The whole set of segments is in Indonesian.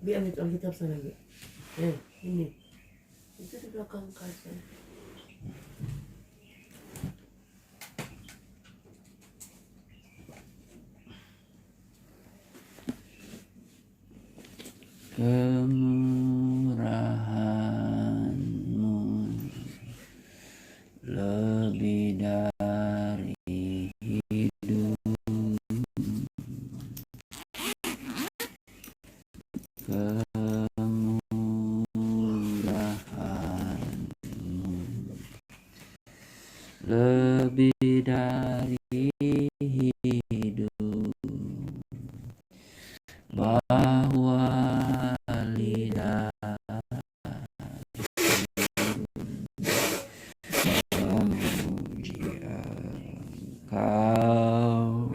Bi ambil Alkitab sana Bi. Ini. Itu di belakang kaca. Kemurahan-Mu lebih dari hidup. Kemurahan-Mu lebih dari hidup, bahwa lidah memuji Engkau.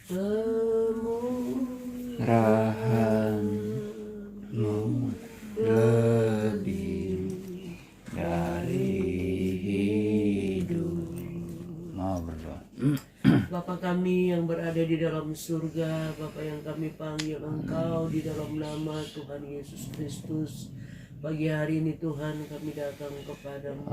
Kemurahan-Mu lebih dari hidup. Mau berdoa. Bapa kami yang berada di dalam surga, Bapa yang kami panggil Engkau di dalam nama Tuhan Yesus Kristus. Pagi hari ini Tuhan kami datang kepadamu.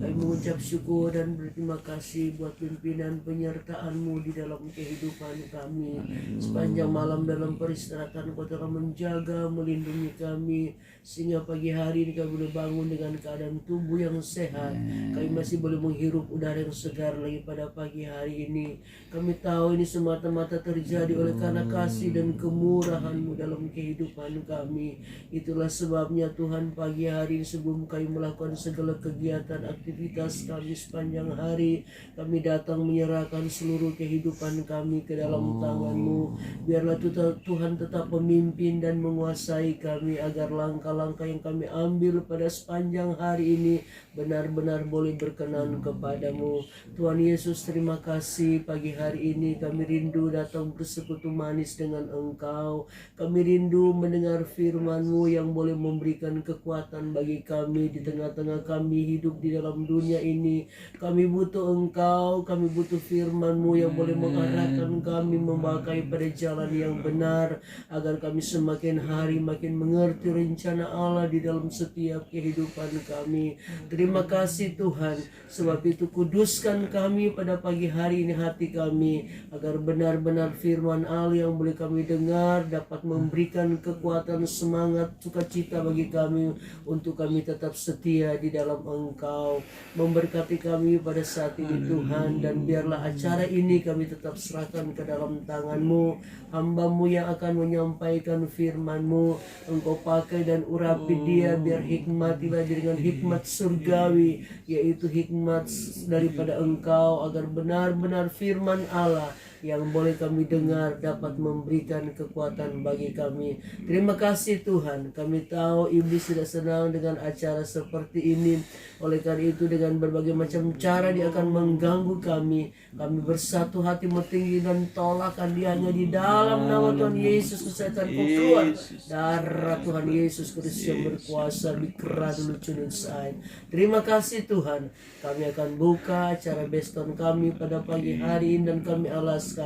Kami mengucap syukur dan berterima kasih buat pimpinan penyertaan-Mu di dalam kehidupan kami. Sepanjang malam dalam peristirahatan Kau telah menjaga, melindungi kami, sehingga pagi hari ini kami boleh bangun dengan keadaan tubuh yang sehat. Kami masih boleh menghirup udara yang segar lagi pada pagi hari ini. Kami tahu ini semata-mata terjadi oleh karena kasih dan kemurahan-Mu dalam kehidupan kami. Itulah sebabnya Tuhan, pagi hari ini sebelum kami melakukan segala kegiatan aktivitas kami sepanjang hari, kami datang menyerahkan seluruh kehidupan kami ke dalam tangan-Mu. Biarlah Tuhan tetap memimpin dan menguasai kami, agar langkah-langkah yang kami ambil pada sepanjang hari ini benar-benar boleh berkenan kepadamu. Tuhan Yesus, terima kasih pagi hari ini kami rindu datang bersekutu manis dengan Engkau. Kami rindu mendengar firman-Mu yang boleh memberikan kekuatan bagi kami di tengah-tengah kami hidup di dalam dunia ini. Kami butuh Engkau, kami butuh firman-Mu yang boleh mengarahkan kami, membawa kami pada jalan yang benar, agar kami semakin hari makin mengerti rencana Allah di dalam setiap kehidupan kami. Terima kasih Tuhan, sebab itu kuduskan kami pada pagi hari ini hati kami, agar benar-benar firman Allah yang boleh kami dengar dapat memberikan kekuatan, semangat, sukacita bagi kami untuk kami tetap setia di dalam Engkau. Memberkati kami pada saat ini Tuhan, dan biarlah acara ini kami tetap serahkan ke dalam tangan-Mu. Hamba-Mu yang akan menyampaikan firman-Mu, Engkau pakai dan urapi dia, biar hikmatilah dia dengan hikmat surgawi, yaitu hikmat daripada Engkau, agar benar-benar firman Allah yang boleh kami dengar dapat memberikan kekuatan bagi kami. Terima kasih Tuhan, kami tahu iblis tidak senang dengan acara seperti ini. Oleh karena itu dengan berbagai macam cara dia akan mengganggu kami. Kami bersatu hati tinggi dan tolakkan dia hanya di dalam nama Tuhan Yesus. Kesehatan kau keluar, darah Tuhan Yesus Kristus yang berkuasa bikra dulu inside. Terima kasih Tuhan, kami akan buka acara beston kami pada pagi hari ini, dan kami alaskan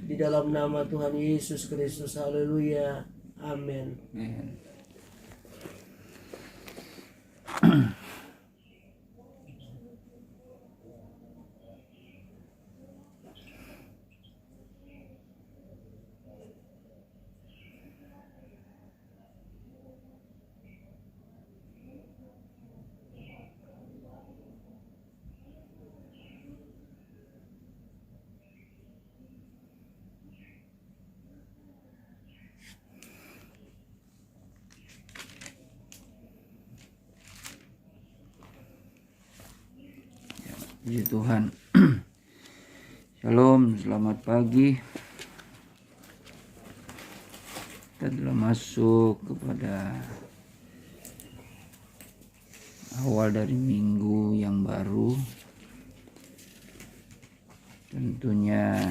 di dalam nama Tuhan Yesus Kristus. Haleluya. Amin. Puji Tuhan. Shalom, selamat pagi. Kita telah masuk kepada awal dari minggu yang baru. Tentunya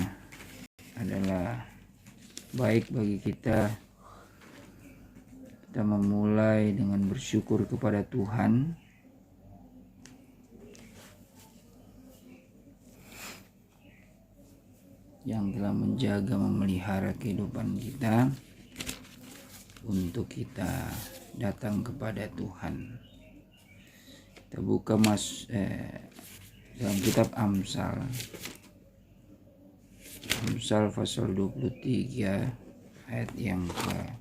adalah baik bagi kita memulai dengan bersyukur kepada Tuhan yang telah menjaga, memelihara kehidupan kita untuk kita datang kepada Tuhan. Kita buka dalam kitab Amsal pasal 23 ayat yang ke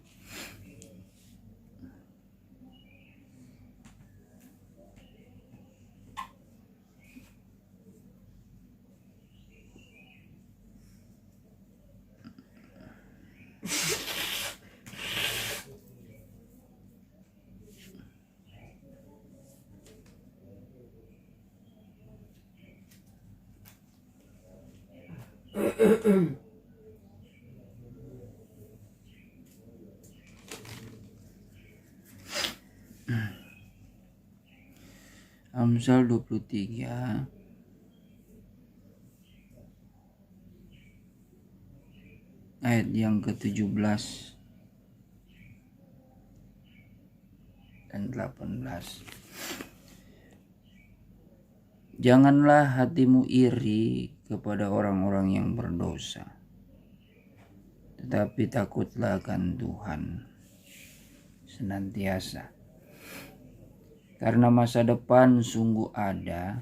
Amsal 23 ayat yang ke-17 dan 18. Janganlah hatimu iri kepada orang-orang yang berdosa, tetapi takutlah akan Tuhan senantiasa. Karena masa depan sungguh ada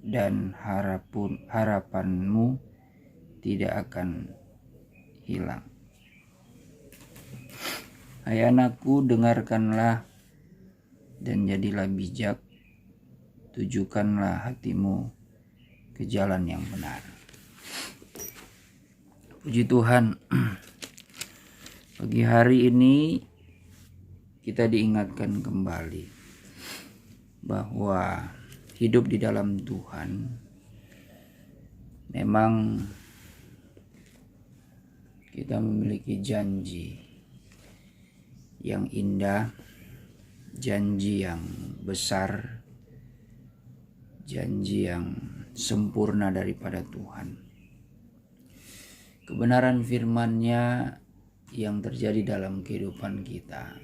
dan harapanmu tidak akan hilang. Hai anakku, dengarkanlah dan jadilah bijak. Tujukanlah hatimu ke jalan yang benar. Puji Tuhan, pagi hari ini kita diingatkan kembali bahwa hidup di dalam Tuhan memang kita memiliki janji yang indah, janji yang besar, janji yang sempurna daripada Tuhan. Kebenaran firman-Nya yang terjadi dalam kehidupan kita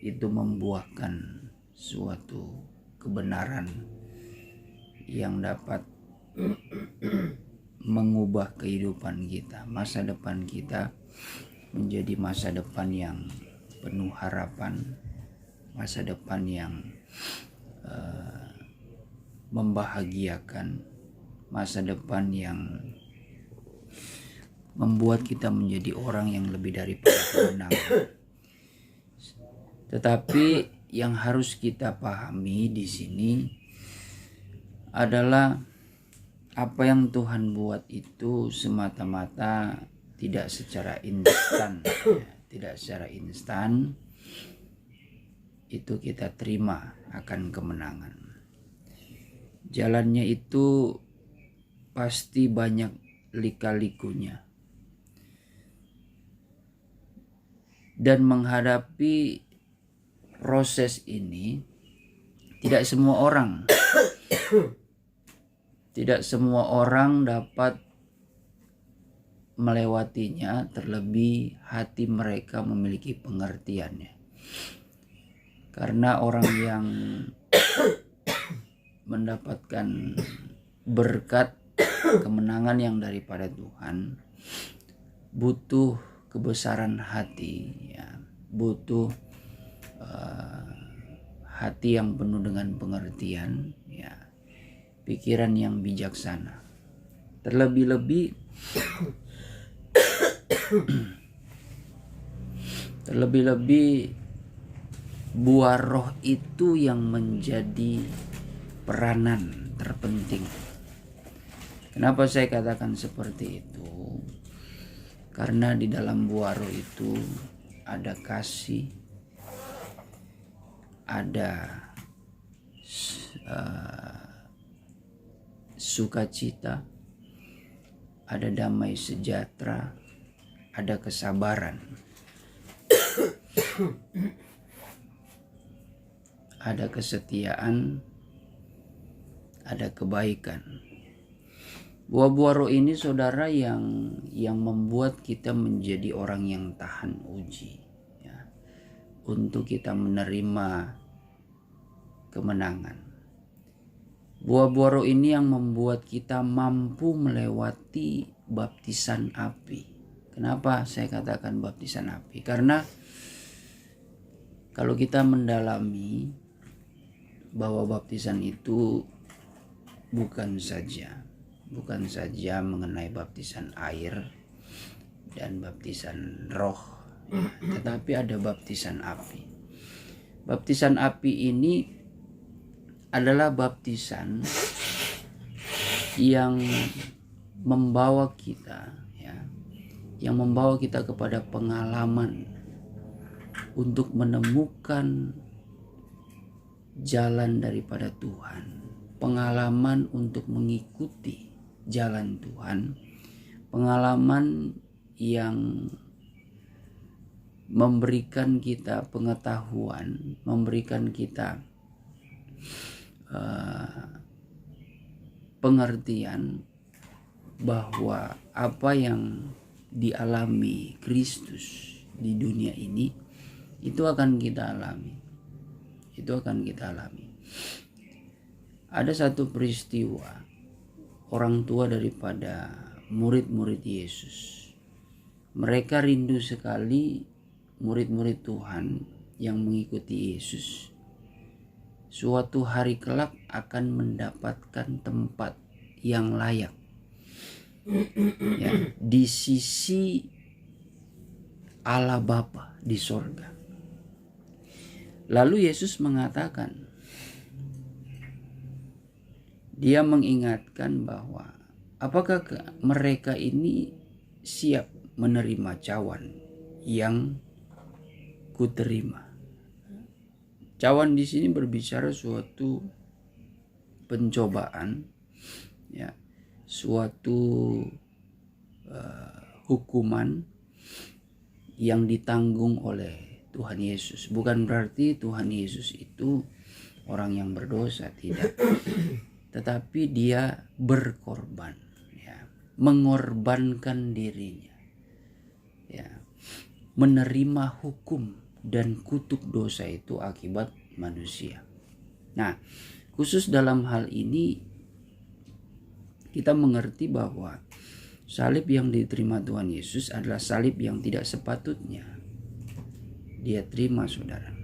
itu membuahkan suatu kebenaran yang dapat mengubah kehidupan kita, masa depan kita menjadi masa depan yang penuh harapan, masa depan yang membahagiakan, masa depan yang membuat kita menjadi orang yang lebih daripada pemenang. Tetapi yang harus kita pahami di sini adalah apa yang Tuhan buat itu semata-mata tidak secara instan, tidak secara instan itu kita terima akan kemenangan. Jalannya itu pasti banyak lika-likunya. Dan menghadapi proses ini tidak semua orang dapat melewatinya, terlebih hati mereka memiliki pengertiannya. Karena orang yang mendapatkan berkat kemenangan yang daripada Tuhan butuh kebesaran hati, ya, butuh hati yang penuh dengan pengertian, ya, pikiran yang bijaksana. Terlebih-lebih buah roh itu yang menjadi peranan terpenting. Kenapa saya katakan seperti itu? Karena di dalam buah roh itu ada kasih, ada sukacita, ada damai sejahtera, ada kesabaran, ada kesetiaan, ada kebaikan. Buah-buah roh ini saudara yang membuat kita menjadi orang yang tahan uji, ya, untuk kita menerima kemenangan. Buah-buah roh ini yang membuat kita mampu melewati baptisan api, Kenapa saya katakan baptisan api? Karena kalau kita mendalami bahwa baptisan itu bukan saja mengenai baptisan air dan baptisan roh, tetapi ada baptisan api. Baptisan api ini adalah baptisan yang membawa kita kepada pengalaman untuk menemukan jalan daripada Tuhan, pengalaman untuk mengikuti jalan Tuhan, pengalaman yang memberikan kita pengetahuan, memberikan kita pengertian bahwa apa yang dialami Kristus di dunia ini itu akan kita alami. Ada satu peristiwa, orang tua daripada murid-murid Yesus, mereka rindu sekali murid-murid Tuhan yang mengikuti Yesus suatu hari kelak akan mendapatkan tempat yang layak di sisi Allah Bapa di sorga. Lalu Yesus mengatakan, dia mengingatkan bahwa apakah mereka ini siap menerima cawan yang kuterima. Cawan di sini berbicara suatu pencobaan, suatu hukuman yang ditanggung oleh Tuhan Yesus. Bukan berarti Tuhan Yesus itu orang yang berdosa, tidak. Tetapi dia berkorban, mengorbankan dirinya, menerima hukum dan kutuk dosa itu akibat manusia. Nah, khusus dalam hal ini kita mengerti bahwa salib yang diterima Tuhan Yesus adalah salib yang tidak sepatutnya dia terima, saudara.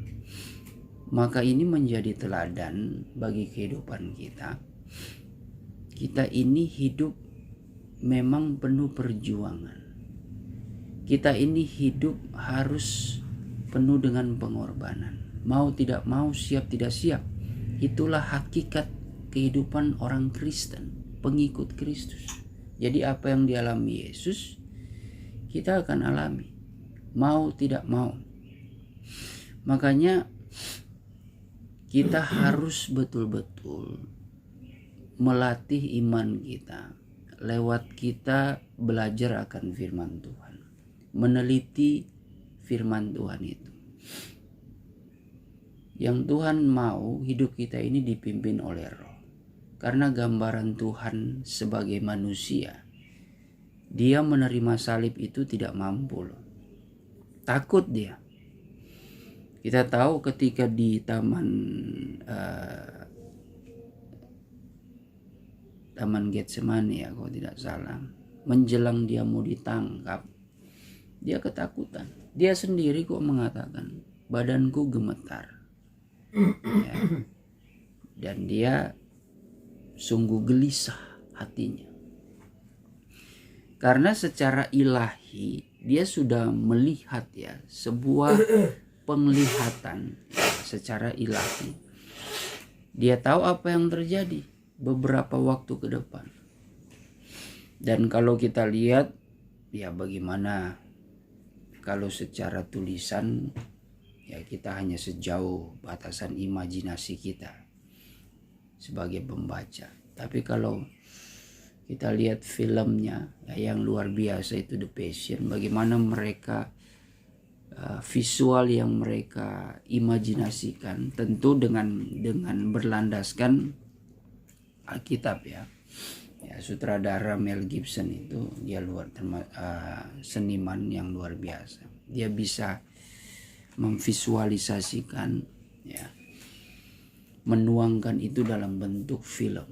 Maka ini menjadi teladan bagi kehidupan kita. Kita ini hidup memang penuh perjuangan. Kita ini hidup harus penuh dengan pengorbanan. Mau tidak mau, siap tidak siap. Itulah hakikat kehidupan orang Kristen, pengikut Kristus. Jadi apa yang dialami Yesus, kita akan alami. Mau tidak mau. Makanya kita harus betul-betul melatih iman kita lewat kita belajar akan firman Tuhan. Meneliti firman Tuhan itu. Yang Tuhan mau hidup kita ini dipimpin oleh Roh. Karena gambaran Tuhan sebagai manusia, dia menerima salib itu tidak mampu loh. Takut dia. Kita tahu ketika di Taman Getsemani ya kalau tidak salah, menjelang dia mau ditangkap, dia ketakutan. Dia sendiri kok mengatakan, badanku gemetar. Dan dia sungguh gelisah hatinya. Karena secara ilahi dia sudah melihat sebuah penglihatan secara ilahi. Dia tahu apa yang terjadi beberapa waktu ke depan. Dan kalau kita lihat bagaimana kalau secara tulisan kita hanya sejauh batasan imajinasi kita sebagai pembaca. Tapi kalau kita lihat filmnya yang luar biasa itu The Passion, bagaimana mereka visual yang mereka imajinasikan, tentu dengan berlandaskan Alkitab ya. Sutradara Mel Gibson itu dia seniman yang luar biasa. Dia bisa memvisualisasikan menuangkan itu dalam bentuk film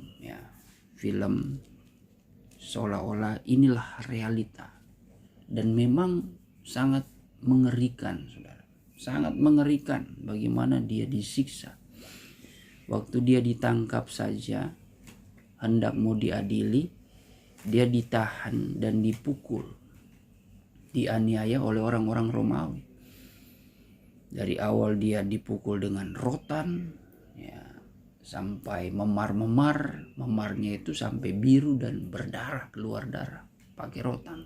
film seolah-olah inilah realita dan memang sangat mengerikan, saudara. Sangat mengerikan bagaimana dia disiksa. Waktu dia ditangkap saja, hendak mau diadili, dia ditahan dan dipukul, dianiaya oleh orang-orang Romawi. Dari awal dia dipukul dengan rotan, ya, sampai memar-memar, memarnya itu sampai biru dan berdarah, keluar darah, pakai rotan.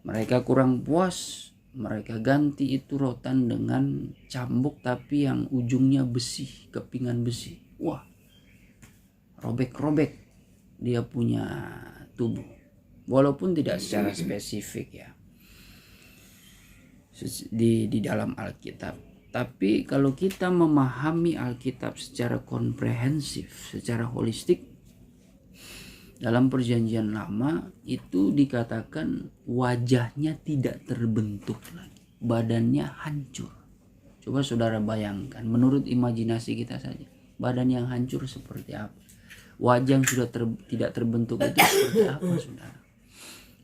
Mereka kurang puas, mereka ganti itu rotan dengan cambuk tapi yang ujungnya besi, kepingan besi. Wah, robek-robek dia punya tubuh, walaupun tidak secara spesifik ya di dalam Alkitab. Tapi kalau kita memahami Alkitab secara komprehensif, secara holistik, dalam Perjanjian Lama itu dikatakan wajahnya tidak terbentuk lagi, badannya hancur. Coba saudara bayangkan, menurut imajinasi kita saja, badan yang hancur seperti apa? Wajah yang sudah tidak terbentuk itu seperti apa, saudara?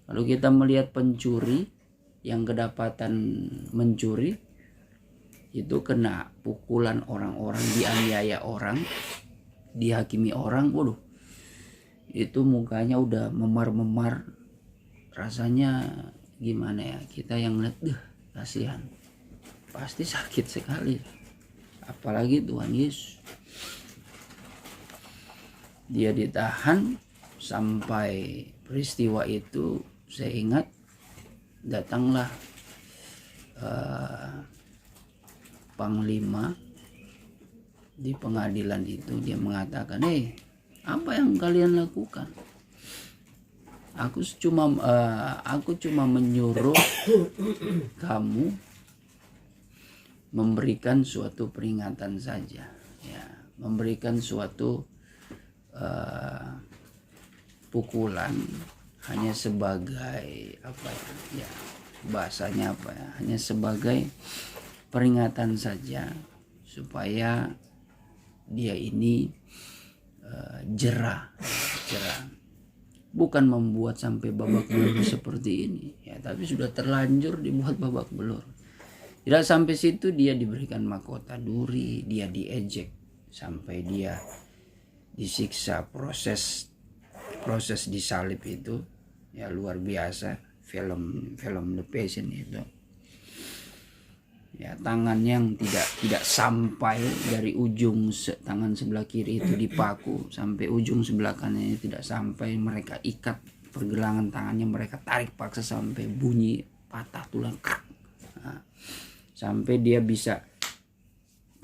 Kalau kita melihat pencuri yang kedapatan mencuri, itu kena pukulan orang-orang, dianiaya orang, dihakimi orang, waduh, itu mukanya udah memar-memar, rasanya gimana ya, kita yang lihat, kasihan, pasti sakit sekali. Apalagi Tuhan Yesus, dia ditahan sampai peristiwa itu. Saya ingat datanglah panglima di pengadilan itu, dia mengatakan, apa yang kalian lakukan? Aku cuma menyuruh kamu memberikan suatu peringatan saja, ya, memberikan suatu pukulan hanya sebagai apa ya, bahasanya apa ya, hanya sebagai peringatan saja supaya dia ini jerah, bukan membuat sampai babak belur seperti ini ya, tapi sudah terlanjur dibuat babak belur. Tidak sampai situ, dia diberikan mahkota duri, dia diejek sampai dia disiksa. Proses disalib itu ya luar biasa. Film The Passion itu ya, tangan yang tidak sampai dari ujung tangan sebelah kiri itu dipaku sampai ujung sebelah kanannya tidak sampai, mereka ikat pergelangan tangannya, mereka tarik paksa sampai bunyi patah tulang, sampai dia bisa,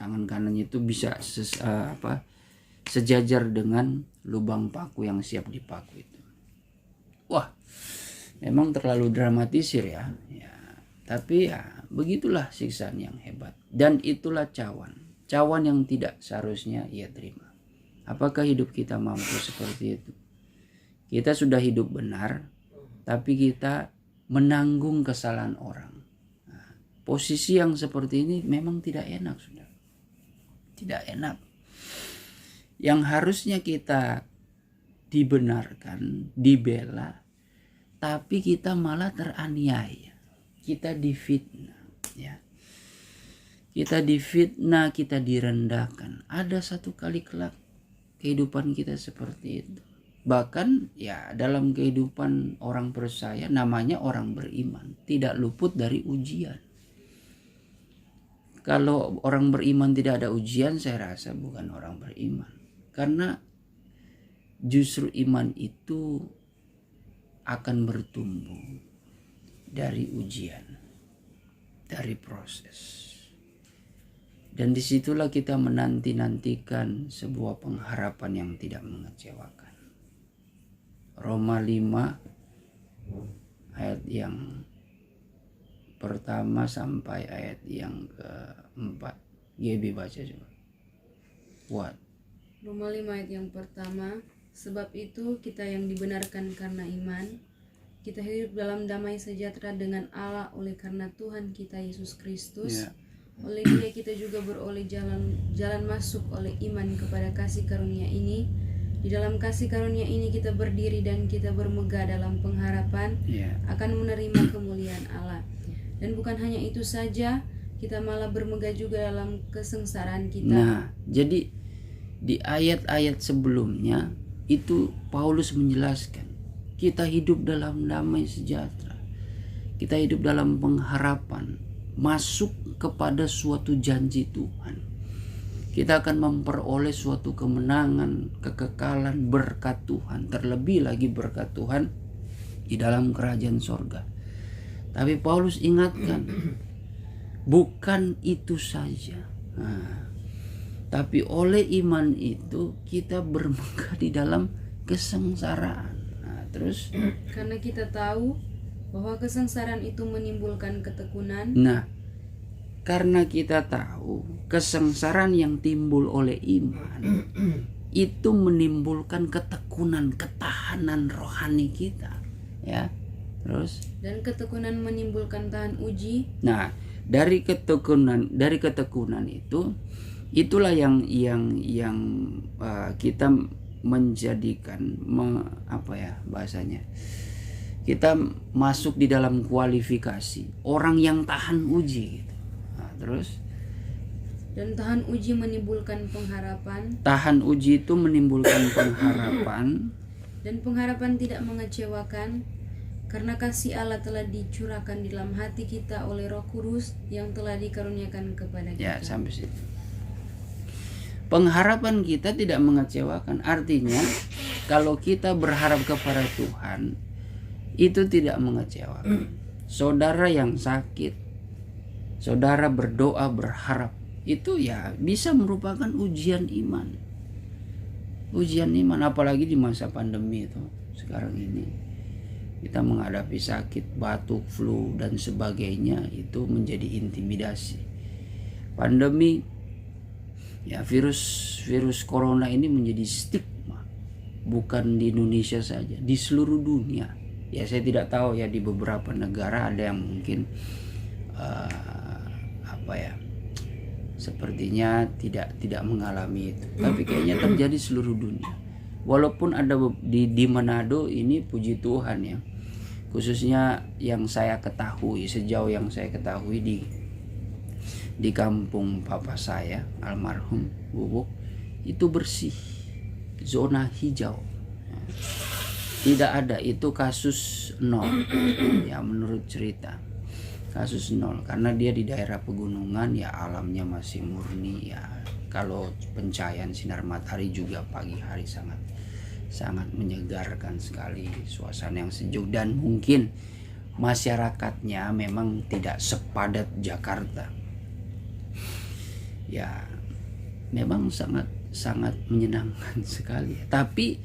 tangan kanannya itu bisa sejajar dengan lubang paku yang siap dipaku itu. Wah, memang terlalu dramatisir ya. Tapi ya begitulah siksaan yang hebat. Dan itulah cawan yang tidak seharusnya ia terima. Apakah hidup kita mampu seperti itu? Kita sudah hidup benar, tapi kita menanggung kesalahan orang. Nah, posisi yang seperti ini memang tidak enak, saudara. Tidak enak. Yang harusnya kita dibenarkan, dibela, tapi kita malah teraniaya. Kita difitnah, ya. Kita difitnah, kita direndahkan. Ada satu kali kelak kehidupan kita seperti itu. Bahkan ya dalam kehidupan orang percaya, namanya orang beriman, tidak luput dari ujian. Kalau orang beriman tidak ada ujian, saya rasa bukan orang beriman. Karena justru iman itu akan bertumbuh dari ujian, dari proses. Dan disitulah kita menanti-nantikan sebuah pengharapan yang tidak mengecewakan. Roma 5 ayat yang pertama sampai ayat yang keempat. GB baca coba. What? Roma 5 ayat yang pertama, sebab itu kita yang dibenarkan karena iman, kita hidup dalam damai sejahtera dengan Allah oleh karena Tuhan kita Yesus Kristus. Oleh Dia kita juga beroleh jalan masuk oleh iman kepada kasih karunia ini, Di dalam kasih karunia ini kita berdiri dan kita bermegah dalam pengharapan Ya. akan menerima kemuliaan Allah. Dan bukan hanya itu saja, kita malah bermegah juga dalam kesengsaraan kita. Nah, jadi di ayat-ayat sebelumnya itu Paulus menjelaskan kita hidup dalam damai sejahtera. Kita hidup dalam pengharapan, masuk kepada suatu janji Tuhan. Kita akan memperoleh suatu kemenangan, kekekalan, berkat Tuhan. Terlebih lagi berkat Tuhan di dalam kerajaan sorga. Tapi Paulus ingatkan, bukan itu saja. Nah, tapi oleh iman itu kita bermegah di dalam kesengsaraan. Nah, terus Karena kita tahu bahwa kesengsaraan itu menimbulkan ketekunan. Nah, karena kita tahu kesengsaraan yang timbul oleh iman itu menimbulkan ketekunan, ketahanan rohani kita, ya. Terus, Dan ketekunan menimbulkan tahan uji. nah, dari ketekunan itu, itulah yang kita menjadikan apa ya bahasanya? Kita masuk di dalam kualifikasi orang yang tahan uji gitu. Nah, terus Dan tahan uji menimbulkan pengharapan. tahan uji itu menimbulkan pengharapan. Dan pengharapan tidak mengecewakan, karena kasih Allah telah dicurahkan di dalam hati kita oleh Roh Kudus yang telah dikaruniakan kepada kita. Ya, sampai situ. Pengharapan kita tidak mengecewakan. Artinya kalau kita berharap kepada Tuhan itu tidak mengecewakan. Saudara yang sakit, saudara berdoa berharap, itu ya bisa merupakan ujian iman. Ujian iman, apalagi di masa pandemi itu sekarang ini. Kita menghadapi sakit, batuk, flu dan sebagainya, itu menjadi intimidasi. Pandemi, ya virus corona ini menjadi stigma, bukan di Indonesia saja, di seluruh dunia. Ya saya tidak tahu ya, di beberapa negara ada yang mungkin sepertinya tidak mengalami itu, tapi kayaknya terjadi seluruh dunia. Walaupun ada di Manado ini, puji Tuhan ya, khususnya yang saya ketahui, sejauh yang saya ketahui di kampung papa saya almarhum Bubuk itu bersih, zona hijau, tidak ada itu kasus 0 ya, menurut cerita kasus 0, karena dia di daerah pegunungan ya, alamnya masih murni ya. Kalau pencahayaan sinar matahari juga pagi hari sangat menyegarkan sekali, suasana yang sejuk, dan mungkin masyarakatnya memang tidak sepadat Jakarta. Ya, memang sangat menyenangkan sekali. Tapi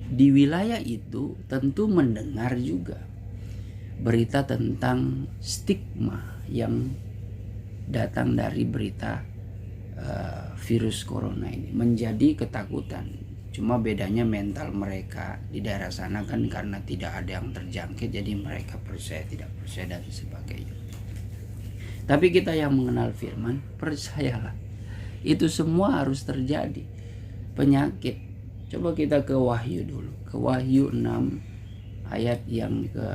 di wilayah itu tentu mendengar juga berita tentang stigma yang datang dari berita virus corona ini, menjadi ketakutan. Cuma bedanya mental mereka di daerah sana kan, karena tidak ada yang terjangkit, jadi mereka percaya tidak percaya dan sebagainya. Tapi kita yang mengenal firman, percayalah itu semua harus terjadi. Penyakit, coba kita ke Wahyu dulu, ke Wahyu 6 ayat yang ke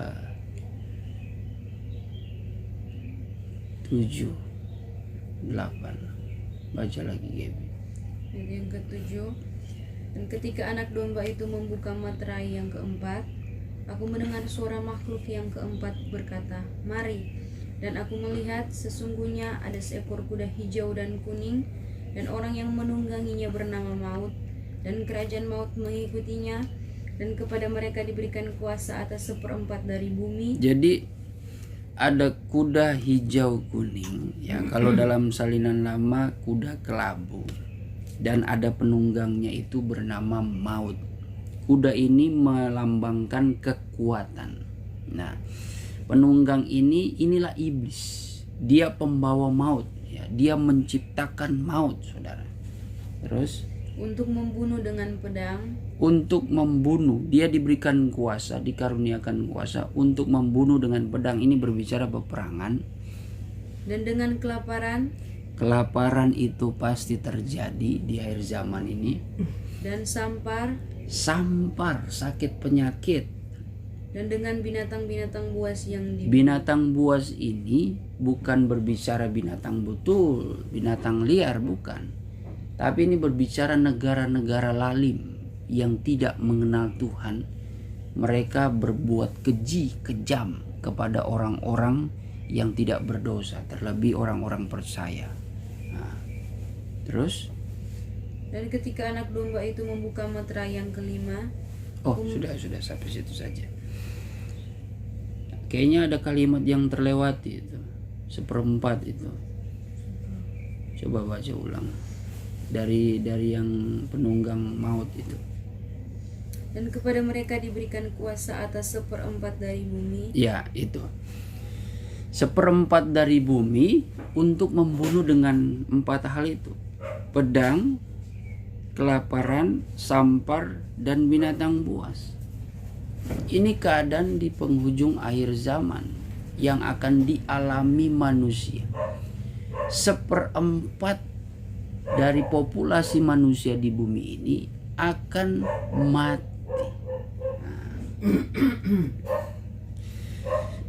7, 8. Baca lagi Gaby. Yang ke-7, dan ketika anak domba itu membuka materai yang keempat, aku mendengar suara makhluk yang keempat berkata, "Mari." Dan aku melihat sesungguhnya ada seekor kuda hijau dan kuning, dan orang yang menungganginya bernama Maut, dan kerajaan maut mengikutinya, dan kepada mereka diberikan kuasa atas 1/4 dari bumi. Jadi ada kuda hijau kuning ya, kalau dalam salinan lama kuda kelabu, dan ada penunggangnya itu bernama Maut. Kuda ini melambangkan kekuatan. Nah, penunggang inilah iblis. Dia pembawa maut ya, dia menciptakan maut, saudara. Terus Untuk membunuh dengan pedang, untuk membunuh, dia diberikan kuasa, dikaruniakan kuasa untuk membunuh dengan pedang. Ini berbicara peperangan. dan dengan kelaparan, Kelaparan itu pasti terjadi di akhir zaman ini. dan sampar, sakit penyakit. dan dengan binatang-binatang buas yang dibunuh. Binatang buas ini bukan berbicara binatang betul, binatang liar, bukan. Tapi ini berbicara negara-negara lalim yang tidak mengenal Tuhan. Mereka berbuat keji, kejam kepada orang-orang yang tidak berdosa, terlebih orang-orang percaya. Nah, terus? Dan ketika anak domba itu membuka meterai yang kelima, sudah sampai situ saja. Kayaknya ada kalimat yang terlewati itu, 1/4 itu. Coba baca ulang dari yang penunggang maut itu. Dan kepada mereka diberikan kuasa atas 1/4 dari bumi. Ya, itu 1/4 dari bumi untuk membunuh dengan 4 hal itu: pedang, kelaparan, sampar, dan binatang buas. Ini keadaan di penghujung akhir zaman yang akan dialami manusia. 1/4 dari populasi manusia di bumi ini akan mati.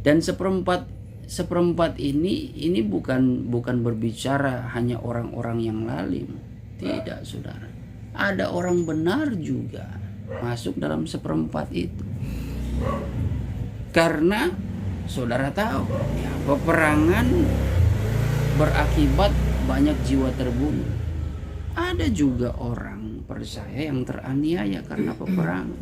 Dan seperempat ini bukan berbicara hanya orang-orang yang lalim. Tidak, saudara. Ada orang benar juga masuk dalam 1/4 itu. Karena saudara tahu, ya, peperangan berakibat banyak jiwa terbunuh. Ada juga orang percaya yang teraniaya karena peperangan.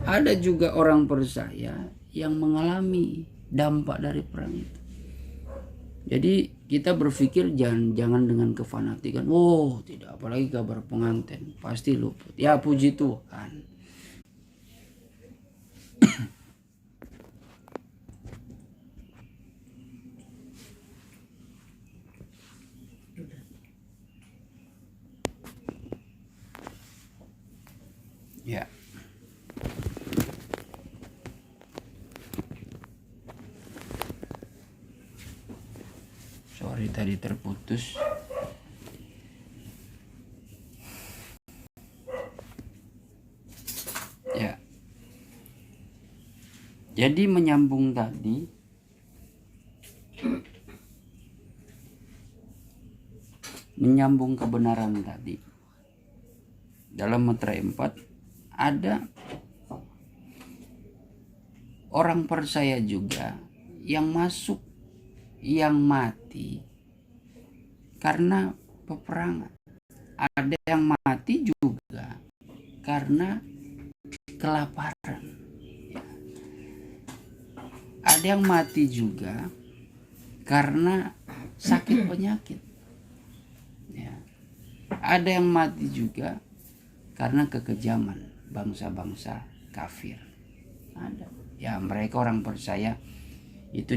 Ada juga orang percaya yang mengalami dampak dari perang itu. Jadi kita berpikir jangan dengan kefanatikan. Tidak, apalagi kabar pengantin pasti luput. Ya, puji Tuhan. Ya. Sorry tadi terputus. Ya. Jadi menyambung tadi, menyambung kebenaran tadi. Dalam meterai 4 ada orang percaya juga yang masuk, yang mati karena peperangan. Ada yang mati juga karena kelaparan. Ada yang mati juga karena sakit penyakit. Ya. Ada yang mati juga karena kekejaman bangsa-bangsa kafir. Ada. Ya, mereka orang percaya itu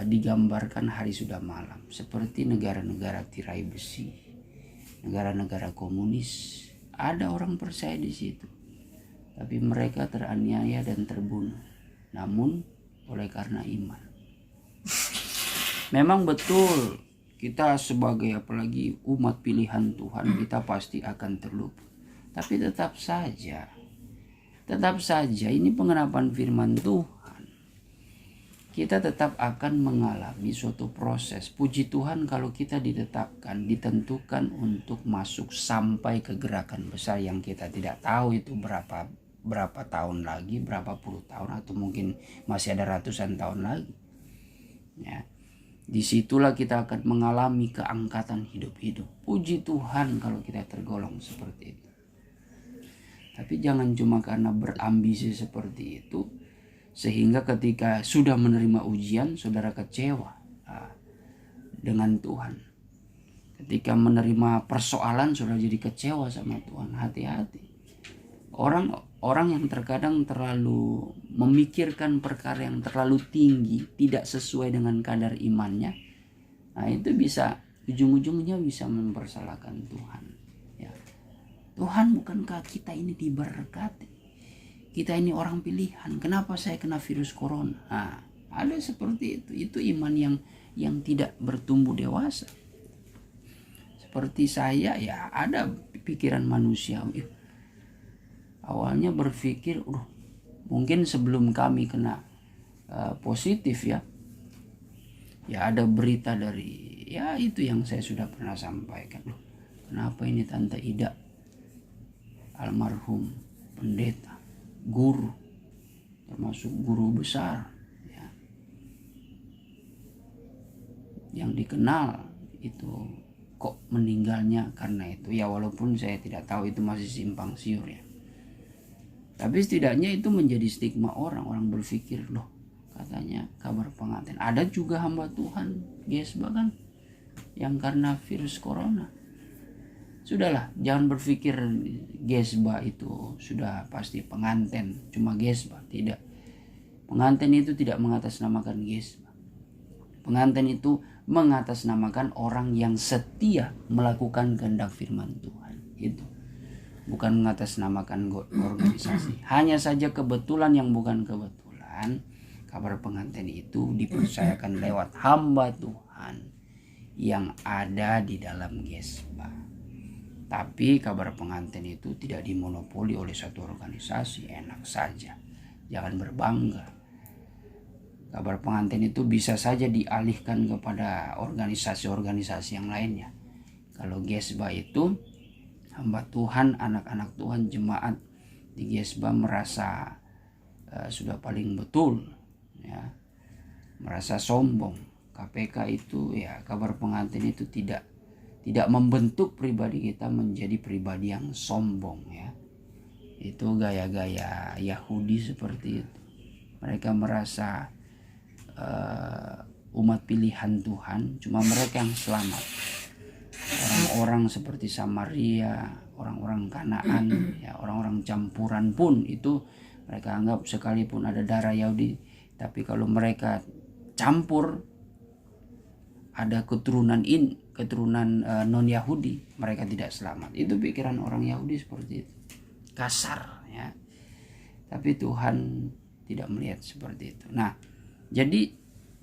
digambarkan hari sudah malam, seperti negara-negara tirai besi, negara-negara komunis. Ada orang percaya di situ, tapi mereka teraniaya dan terbunuh, namun oleh karena iman. Memang betul, kita sebagai apalagi umat pilihan Tuhan, kita pasti akan terluput. Tapi tetap saja ini pengenapan firman Tuhan. Kita tetap akan mengalami suatu proses. Puji Tuhan kalau kita ditetapkan, ditentukan untuk masuk sampai ke gerakan besar yang kita tidak tahu itu berapa tahun lagi, berapa puluh tahun, atau mungkin masih ada ratusan tahun lagi. Ya. Disitulah kita akan mengalami keangkatan hidup-hidup. Puji Tuhan kalau kita tergolong seperti itu. Tapi jangan cuma karena berambisi seperti itu, sehingga ketika sudah menerima ujian, saudara kecewa dengan Tuhan. Ketika menerima persoalan, saudara jadi kecewa sama Tuhan. Hati-hati. Orang yang terkadang terlalu memikirkan perkara yang terlalu tinggi, tidak sesuai dengan kadar imannya, itu bisa ujung-ujungnya bisa mempersalahkan Tuhan. Tuhan, bukankah kita ini diberkati? Kita ini orang pilihan. Kenapa saya kena virus corona? Ada seperti itu. Itu iman yang tidak bertumbuh dewasa. seperti saya ya ada pikiran manusiawi. Awalnya berpikir, mungkin sebelum kami kena positif ya ada berita dari ya itu yang saya sudah pernah sampaikan. Kenapa ini Tante Ida, almarhum pendeta, guru, termasuk guru besar ya, yang dikenal itu kok meninggalnya karena itu ya, walaupun saya tidak tahu itu masih simpang siur ya, tapi setidaknya itu menjadi stigma orang berpikir katanya kabar pengantin. Ada juga hamba Tuhan Gesba kan yang karena virus corona. Sudahlah, jangan berpikir Gesba itu sudah pasti pengantin, cuma Gesba. Tidak. Pengantin itu tidak mengatasnamakan Gesba. Pengantin itu mengatasnamakan orang yang setia melakukan kehendak firman Tuhan. Itu. Bukan mengatasnamakan organisasi. Hanya saja kebetulan yang bukan kebetulan, kabar pengantin itu dipercayakan lewat hamba Tuhan yang ada di dalam Gesba. Tapi kabar pengantin itu tidak dimonopoli oleh satu organisasi, enak saja. Jangan berbangga. Kabar pengantin itu bisa saja dialihkan kepada organisasi-organisasi yang lainnya. Kalau Gesba itu hamba Tuhan, anak-anak Tuhan, jemaat di Gesba merasa sudah paling betul ya. Merasa sombong. KPK itu ya, kabar pengantin itu tidak membentuk pribadi kita menjadi pribadi yang sombong ya. Itu gaya-gaya Yahudi seperti itu. Mereka merasa umat pilihan Tuhan, cuma mereka yang selamat. Orang-orang seperti Samaria, orang-orang Kanaan, ya, orang-orang campuran pun itu mereka anggap sekalipun ada darah Yahudi, tapi kalau mereka campur ada keturunan non Yahudi, mereka tidak selamat. Itu pikiran orang Yahudi seperti itu, kasar ya. Tapi Tuhan tidak melihat seperti itu. Nah, jadi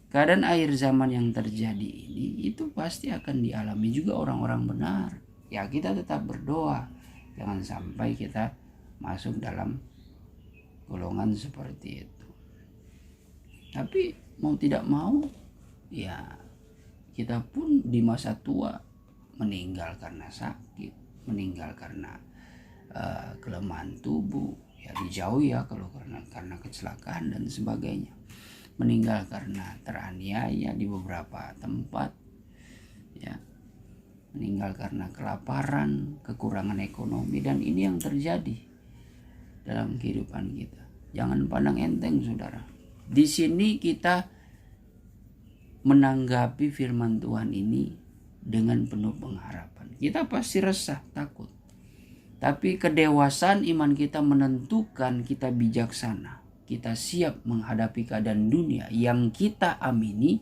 keadaan akhir zaman yang terjadi ini itu pasti akan dialami juga orang-orang benar. Ya, kita tetap berdoa, jangan sampai kita masuk dalam golongan seperti itu. Tapi mau tidak mau ya, kita pun di masa tua meninggal karena sakit, meninggal karena kelemahan tubuh, ya dijauhi ya kalau karena kecelakaan dan sebagainya, meninggal karena teraniaya di beberapa tempat, ya meninggal karena kelaparan, kekurangan ekonomi, dan ini yang terjadi dalam kehidupan kita. Jangan pandang enteng, saudara. Di sini kita menanggapi firman Tuhan ini dengan penuh pengharapan. Kita pasti resah, takut. Tapi kedewasaan iman kita menentukan kita bijaksana. Kita siap menghadapi keadaan dunia yang kita amini,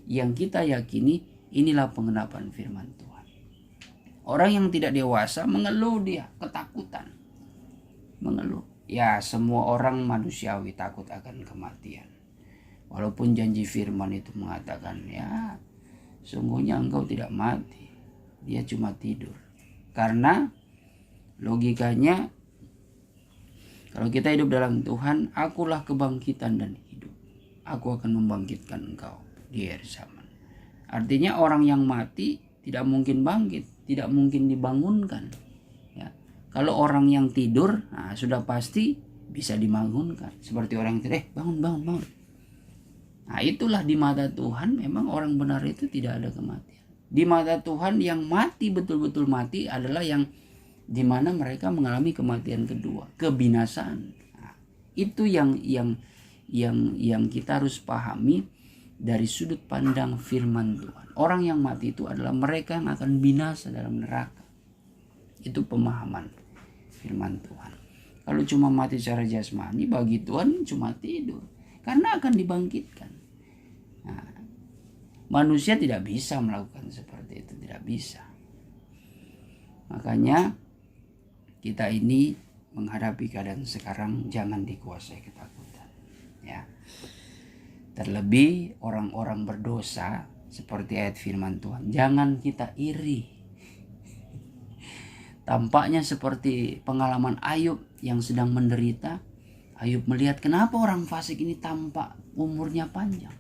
yang kita yakini. Inilah pengenapan firman Tuhan. Orang yang tidak dewasa mengeluh, dia ketakutan. Mengeluh. Ya, semua orang manusiawi takut akan kematian. Walaupun janji firman itu mengatakan, ya sungguhnya engkau tidak mati, dia cuma tidur. Karena logikanya, kalau kita hidup dalam Tuhan, akulah kebangkitan dan hidup. Aku akan membangkitkan engkau di akhir zaman. Artinya orang yang mati tidak mungkin bangkit, tidak mungkin dibangunkan. Ya. Kalau orang yang tidur, sudah pasti bisa dibangunkan. Seperti orang yang tidur, bangun. Nah, itulah di mata Tuhan memang orang benar itu tidak ada kematian. Di mata Tuhan yang mati, betul-betul mati, adalah yang dimana mereka mengalami kematian kedua, kebinasaan. Nah, itu yang kita harus pahami dari sudut pandang firman Tuhan. Orang yang mati itu adalah mereka yang akan binasa dalam neraka. Itu pemahaman firman Tuhan. Kalau cuma mati secara jasmani, bagi Tuhan cuma tidur. Karena akan dibangkitkan. Nah, manusia tidak bisa melakukan seperti itu, tidak bisa. Makanya kita ini menghadapi keadaan sekarang jangan dikuasai ketakutan. Ya. Terlebih orang-orang berdosa seperti ayat firman Tuhan. Jangan kita iri. Tampaknya seperti pengalaman Ayub yang sedang menderita. Ayub melihat kenapa orang fasik ini tampak umurnya panjang.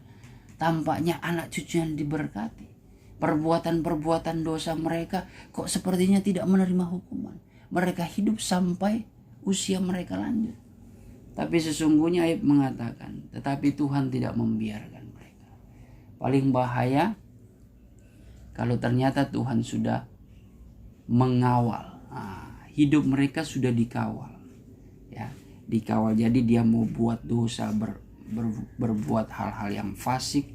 Tampaknya anak cucu yang diberkati. Perbuatan-perbuatan dosa mereka kok sepertinya tidak menerima hukuman. Mereka hidup sampai usia mereka lanjut. Tapi sesungguhnya Ayub mengatakan, tetapi Tuhan tidak membiarkan mereka. Paling bahaya kalau ternyata Tuhan sudah mengawal. Hidup mereka sudah dikawal. Ya, dikawal. Jadi dia mau buat dosa, berbuat hal-hal yang fasik.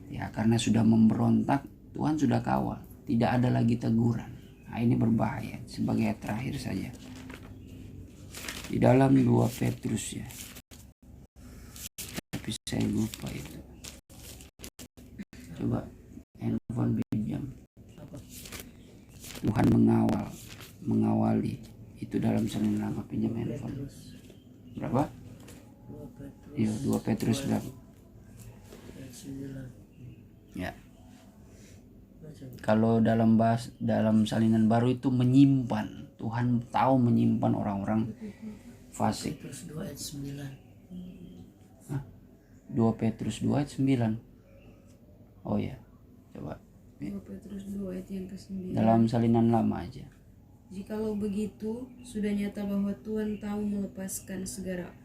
Ya, karena sudah memberontak, Tuhan sudah kawal. Tidak ada lagi teguran. Nah, ini berbahaya. Sebagai terakhir saja. Di dalam 2 Petrus ya. Tapi saya lupa itu. Coba handphone pinjam. Tuhan mengawali. Itu dalam Senin lama, pinjam handphone. Berapa? 2 Petrus berapa? Ya. Kalau dalam Salinan Baru itu menyimpan. Tuhan tahu menyimpan orang-orang fasik. 2 ayat 9. 2 Petrus 2 ayat 9. Oh ya, coba. 2 Petrus 2 ayat yang ke-9. Dalam Salinan Lama aja. Jikalau begitu, sudah nyata bahwa Tuhan tahu melepaskan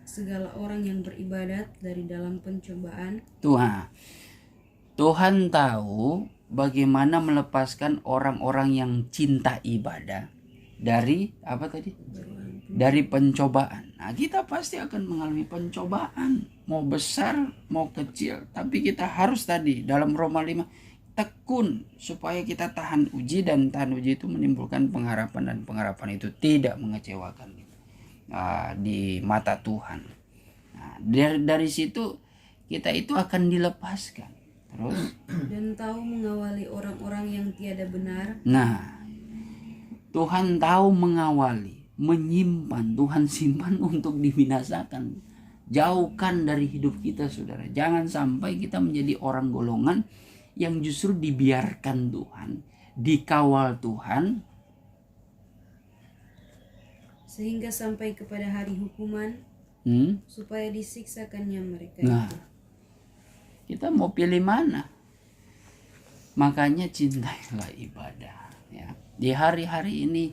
segala orang yang beribadat dari dalam pencobaan. Tuhan tahu bagaimana melepaskan orang-orang yang cinta ibadah dari apa tadi? Dari pencobaan. Nah, kita pasti akan mengalami pencobaan, mau besar, mau kecil. Tapi kita harus tadi dalam Roma 5 tekun supaya kita tahan uji, dan tahan uji itu menimbulkan pengharapan, dan pengharapan itu tidak mengecewakan di mata Tuhan. Nah, dari situ kita itu akan dilepaskan. Terus dan tahu mengawali orang-orang yang tiada benar. Nah, Tuhan tahu mengawali, menyimpan, Tuhan simpan untuk dibinasakan. Jauhkan dari hidup kita, saudara. Jangan sampai kita menjadi orang golongan yang justru dibiarkan Tuhan, dikawal Tuhan, sehingga sampai kepada hari hukuman, supaya disiksakannya mereka. Nah, kita mau pilih mana? Makanya cintailah ibadah. Ya. Di hari-hari ini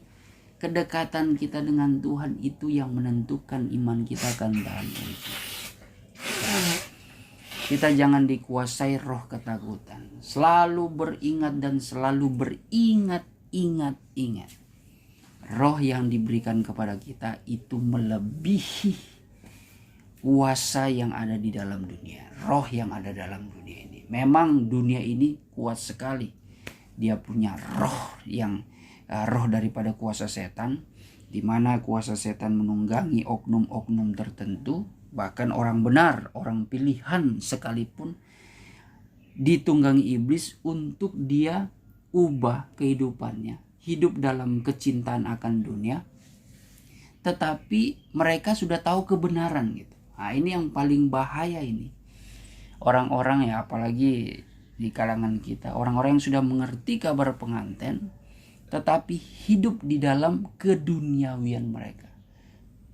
kedekatan kita dengan Tuhan itu yang menentukan iman kita akan tahan uji. Kita jangan dikuasai roh ketakutan. Selalu beringat dan selalu beringat-ingat. Roh yang diberikan kepada kita itu melebihi kuasa yang ada di dalam dunia. Roh yang ada dalam dunia ini. Memang dunia ini kuat sekali. Dia punya roh yang roh daripada kuasa setan, di mana kuasa setan menunggangi oknum-oknum tertentu. Bahkan orang benar, orang pilihan sekalipun ditunggangi iblis untuk dia ubah kehidupannya, hidup dalam kecintaan akan dunia, tetapi mereka sudah tahu kebenaran gitu. Nah, ini yang paling bahaya ini. Orang-orang ya, apalagi di kalangan kita, orang-orang yang sudah mengerti kabar pengantin, tetapi hidup di dalam keduniawian mereka.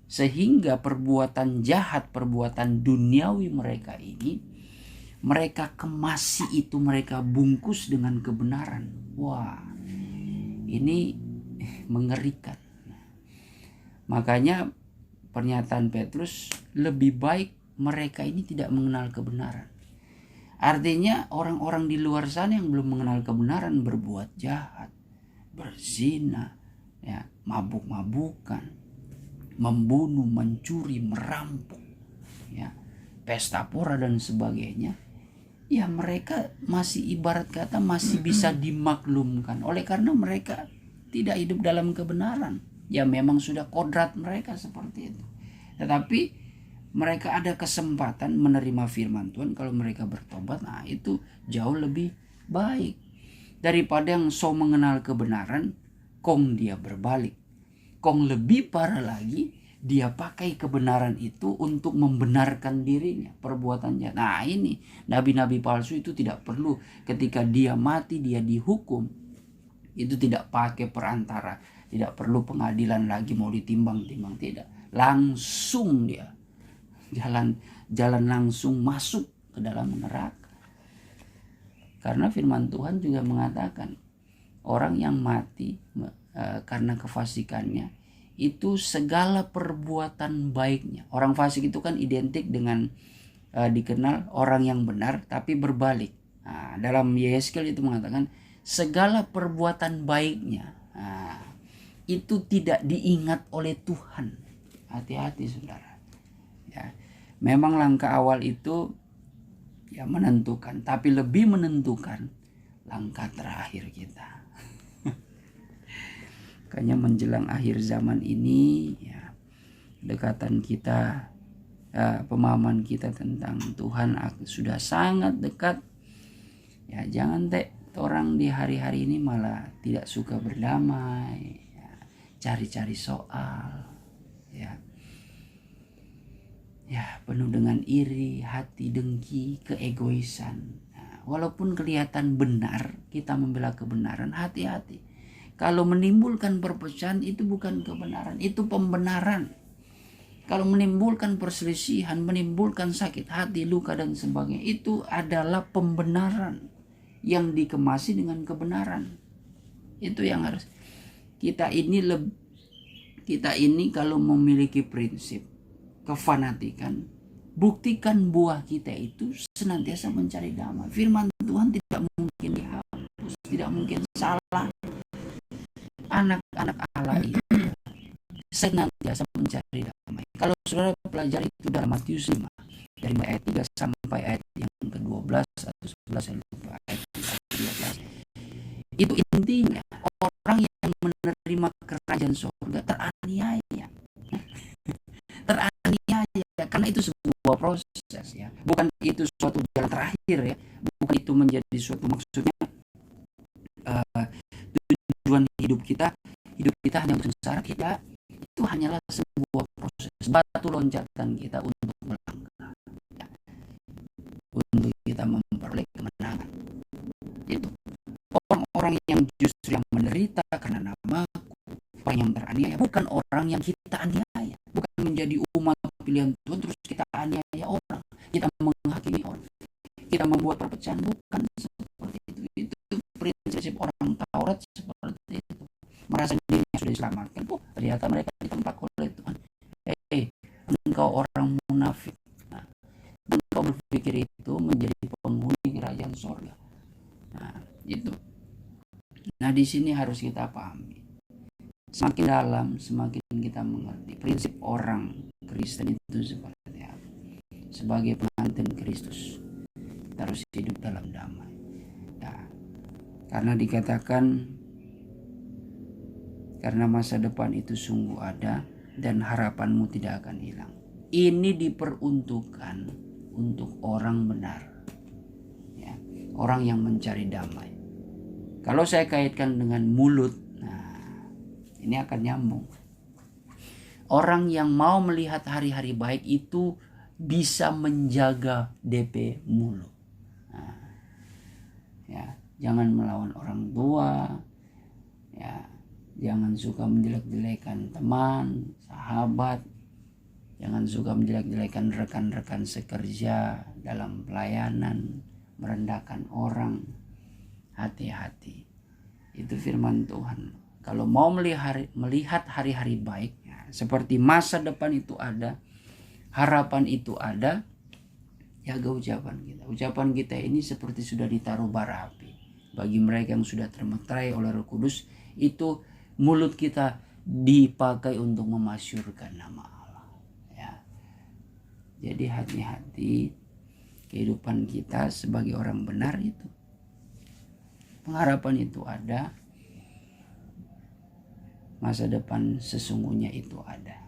Sehingga perbuatan jahat, perbuatan duniawi mereka ini, mereka kemasi itu, mereka bungkus dengan kebenaran. Wah, ini mengerikan. Makanya pernyataan Petrus, lebih baik mereka ini tidak mengenal kebenaran. Artinya orang-orang di luar sana yang belum mengenal kebenaran berbuat jahat, berzina, ya, mabuk-mabukan, membunuh, mencuri, merampok, ya, pesta pora dan sebagainya. Ya, mereka masih ibarat kata masih bisa dimaklumkan oleh karena mereka tidak hidup dalam kebenaran. Ya, memang sudah kodrat mereka seperti itu. Tetapi mereka ada kesempatan menerima firman Tuhan kalau mereka bertobat. Nah, itu jauh lebih baik daripada yang so mengenal kebenaran, kong dia berbalik. Kong lebih parah lagi, dia pakai kebenaran itu untuk membenarkan dirinya, perbuatannya. Nah, ini nabi-nabi palsu itu tidak perlu ketika dia mati, dia dihukum, itu tidak pakai perantara, Tidak perlu pengadilan lagi mau ditimbang-timbang, tidak. Langsung dia jalan langsung masuk ke dalam neraka. Karena firman Tuhan juga mengatakan orang yang mati karena kefasikannya itu segala perbuatan baiknya. Orang fasik itu kan identik dengan dikenal orang yang benar tapi berbalik. Nah, dalam Yeskel itu mengatakan segala perbuatan baiknya itu tidak diingat oleh Tuhan. Hati-hati saudara. Ya, memang langkah awal itu ya menentukan, tapi lebih menentukan langkah terakhir kita. Makanya menjelang akhir zaman ini ya, dekatan kita, pemahaman kita tentang Tuhan sudah sangat dekat. Ya jangan orang di hari-hari ini malah tidak suka berdamai, ya, cari-cari soal, ya penuh dengan iri, hati dengki, keegoisan. Nah, walaupun kelihatan benar, kita membela kebenaran, hati-hati. Kalau menimbulkan perpecahan itu bukan kebenaran, itu pembenaran. Kalau menimbulkan perselisihan, menimbulkan sakit hati, luka dan sebagainya, itu adalah pembenaran yang dikemasi dengan kebenaran. Itu yang harus kita ini kalau memiliki prinsip kefanatikan, buktikan buah kita itu senantiasa mencari damai. Firman Tuhan tidak mungkin dihapus, tidak mungkin salah. Anak-anak Allah itu senantiasa mencari damai. Kalau saudara pelajari itu dalam Matius 5 dari ayat 3 sampai ayat yang ke-12 atau 11, saya lupa, ayat 12. Itu intinya orang yang menerima kerajaan surga teraniaya. Teraniaya karena itu sebuah proses ya. Bukan itu suatu jalan terakhir ya. Bukan itu menjadi suatu maksudnya tujuan hidup kita hanya untuk sengsara. Tidak, itu hanyalah sebuah proses, batu loncatan kita untuk melangkah ya, untuk kita memperoleh kemenangan. Itu orang-orang yang justru yang menderita karena namaku, orang yang teraniaya, bukan orang yang kita aniaya, bukan menjadi umat pilihan Tuhan terus kita aniaya orang, kita menghakimi orang, kita membuat perpecahan, bukan seperti itu. Itu prinsip orang Taurat seperti itu, merasa dirinya sudah diselamatkan. Ternyata mereka ditempat oleh Tuhan. Engkau orang munafik. Nah, engkau berpikir itu menjadi penghuni kerajaan surga. Nah, itu. Nah, di sini harus kita pahami. Semakin dalam, semakin kita mengerti prinsip orang Kristen itu seperti apa. Sebagai pengantin Kristus, kita harus hidup dalam damai. Nah, karena dikatakan karena masa depan itu sungguh ada dan harapanmu tidak akan hilang. Ini diperuntukkan untuk orang benar, ya, orang yang mencari damai. Kalau saya kaitkan dengan mulut, nah ini akan nyambung. Orang yang mau melihat hari-hari baik itu bisa menjaga DP mulut. Nah, ya, jangan melawan orang tua, ya. Jangan suka menjelek-jelekan teman, sahabat. Jangan suka menjelek-jelekan rekan-rekan sekerja dalam pelayanan, merendahkan orang. Hati-hati. Itu firman Tuhan. Kalau mau melihat hari-hari baik, ya, seperti masa depan itu ada, harapan itu ada, jaga ucapan kita. Ucapan kita ini seperti sudah ditaruh bara api. Bagi mereka yang sudah termeterai oleh Roh Kudus, itu mulut kita dipakai untuk memasyurkan nama Allah. Ya. Jadi hati-hati kehidupan kita sebagai orang benar itu. Pengharapan itu ada. Masa depan sesungguhnya itu ada.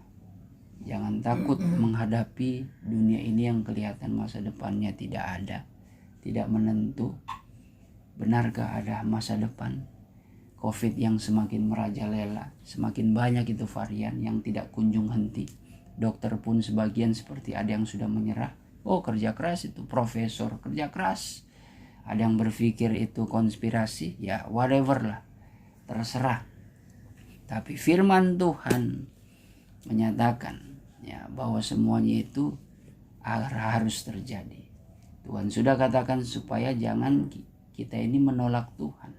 Jangan takut menghadapi dunia ini yang kelihatan masa depannya tidak ada, tidak menentu. Benarkah ada masa depan? COVID yang semakin merajalela, semakin banyak itu varian yang tidak kunjung henti. Dokter pun sebagian seperti ada yang sudah menyerah. Oh, kerja keras itu, profesor kerja keras. Ada yang berpikir itu konspirasi, ya whatever lah, terserah. Tapi firman Tuhan menyatakan ya bahwa semuanya itu harus terjadi. Tuhan sudah katakan supaya jangan kita ini menolak Tuhan.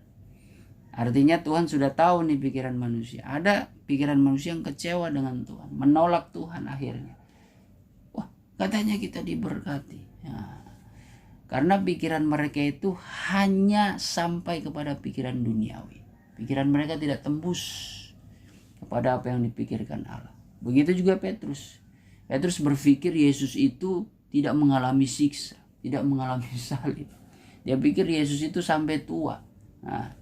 Artinya Tuhan sudah tahu nih pikiran manusia. Ada pikiran manusia yang kecewa dengan Tuhan, menolak Tuhan akhirnya. Wah, katanya kita diberkati. Ya. Karena pikiran mereka itu hanya sampai kepada pikiran duniawi. Pikiran mereka tidak tembus kepada apa yang dipikirkan Allah. Begitu juga Petrus. Petrus berpikir Yesus itu tidak mengalami siksa, tidak mengalami salib. Dia pikir Yesus itu sampai tua. Nah,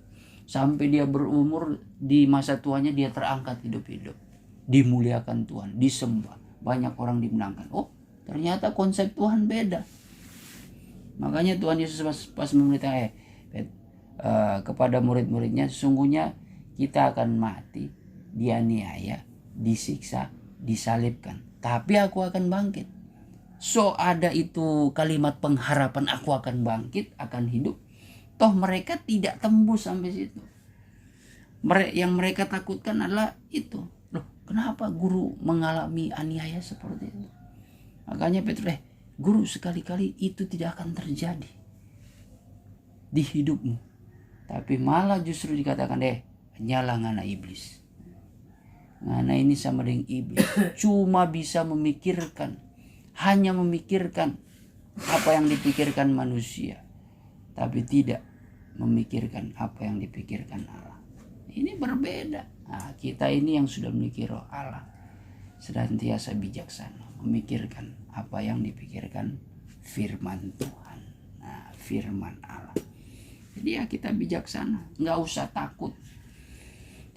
sampai dia berumur, di masa tuanya dia terangkat hidup-hidup. Dimuliakan Tuhan, disembah. Banyak orang dimenangkan. Oh, ternyata konsep Tuhan beda. Makanya Tuhan Yesus pas memerintahkan kepada murid-muridnya, sesungguhnya kita akan mati, dianiaya, disiksa, disalibkan. Tapi aku akan bangkit. So ada itu kalimat pengharapan, aku akan bangkit, akan hidup. Toh mereka tidak tembus sampai situ. Yang mereka takutkan adalah itu. Loh, kenapa guru mengalami aniaya seperti itu? Makanya Petrus, guru, sekali-kali itu tidak akan terjadi di hidupmu. Tapi malah justru dikatakan, nyala ngana iblis. Ngana ini sama dengan iblis. Cuma bisa memikirkan, hanya memikirkan apa yang dipikirkan manusia. Tapi tidak memikirkan apa yang dipikirkan Allah. Ini berbeda. Nah, kita ini yang sudah memiliki roh Allah, senantiasa bijaksana, memikirkan apa yang dipikirkan firman Tuhan. Nah, firman Allah. Jadi ya kita bijaksana, nggak usah takut.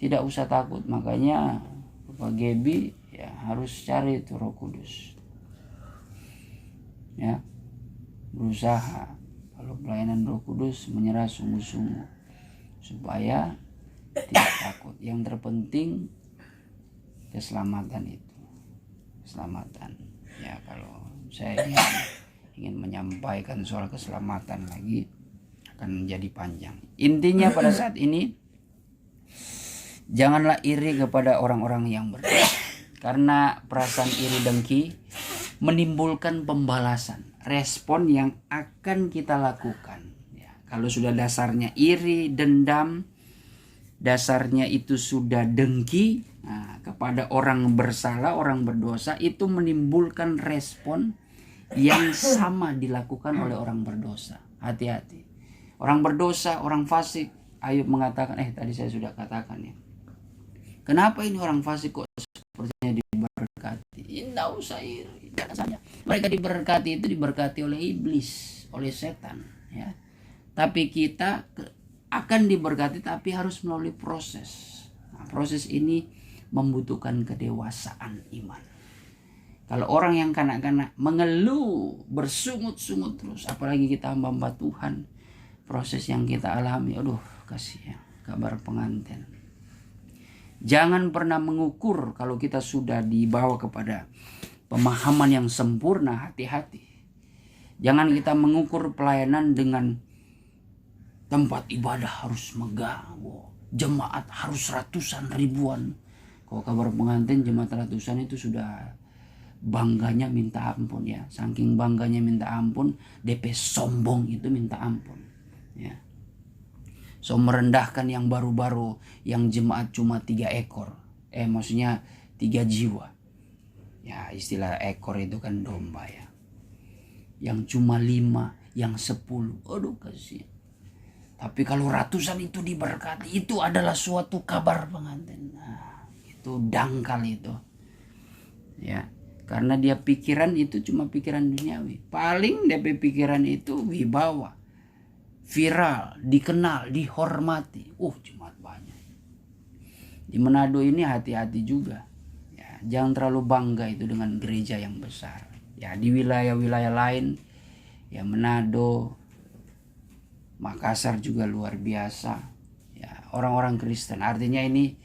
Tidak usah takut. Makanya Bapak Gebi ya harus cari itu Roh Kudus. Ya, berusaha kalau pelayanan Roh Kudus, menyerah sungguh-sungguh supaya tidak takut. Yang terpenting keselamatan itu. Keselamatan. Ya, kalau saya ingin menyampaikan soal keselamatan lagi akan menjadi panjang. Intinya pada saat ini, janganlah iri kepada orang-orang yang berdosa. Karena perasaan iri dengki menimbulkan pembalasan, respon yang akan kita lakukan. Ya, kalau sudah dasarnya iri, dendam, dasarnya itu sudah dengki kepada orang bersalah, orang berdosa, itu menimbulkan respon yang sama dilakukan oleh orang berdosa. Hati-hati. Orang berdosa, orang fasik, Ayub mengatakan, tadi saya sudah katakan ya. Kenapa ini orang fasik kok sepertinya diberkati? Tidak usah iri. Saja. Mereka diberkati itu diberkati oleh iblis, oleh setan. Ya. Tapi kita akan diberkati, tapi harus melalui proses. Nah, proses ini membutuhkan kedewasaan iman. Kalau orang yang kanak-kanak mengeluh, bersungut-sungut terus, apalagi kita hamba-hamba Tuhan, proses yang kita alami, kasihan, kabar pengantin. Jangan pernah mengukur kalau kita sudah dibawa kepada pemahaman yang sempurna, hati-hati. Jangan kita mengukur pelayanan dengan tempat ibadah harus megah, jemaat harus ratusan ribuan. Kalau kabar pengantin jemaat ratusan itu sudah bangganya minta ampun ya. Saking bangganya minta ampun, DP sombong itu minta ampun. Ya. So merendahkan yang baru-baru, yang jemaat cuma 3 ekor. Maksudnya 3 jiwa. Ya, istilah ekor itu kan domba ya. Yang cuma 5, yang 10. Kasihan. Tapi kalau ratusan itu diberkati, itu adalah suatu kabar pengantin. Nah, itu dangkal itu. Ya, karena dia pikiran itu cuma pikiran duniawi. Paling dia pikiran itu wibawa, viral, dikenal, dihormati. Jemaat banyak. Di Manado ini hati-hati juga. Ya, jangan terlalu bangga itu dengan gereja yang besar. Ya, di wilayah-wilayah lain, ya Manado, Makassar juga luar biasa. Ya, orang-orang Kristen. Artinya ini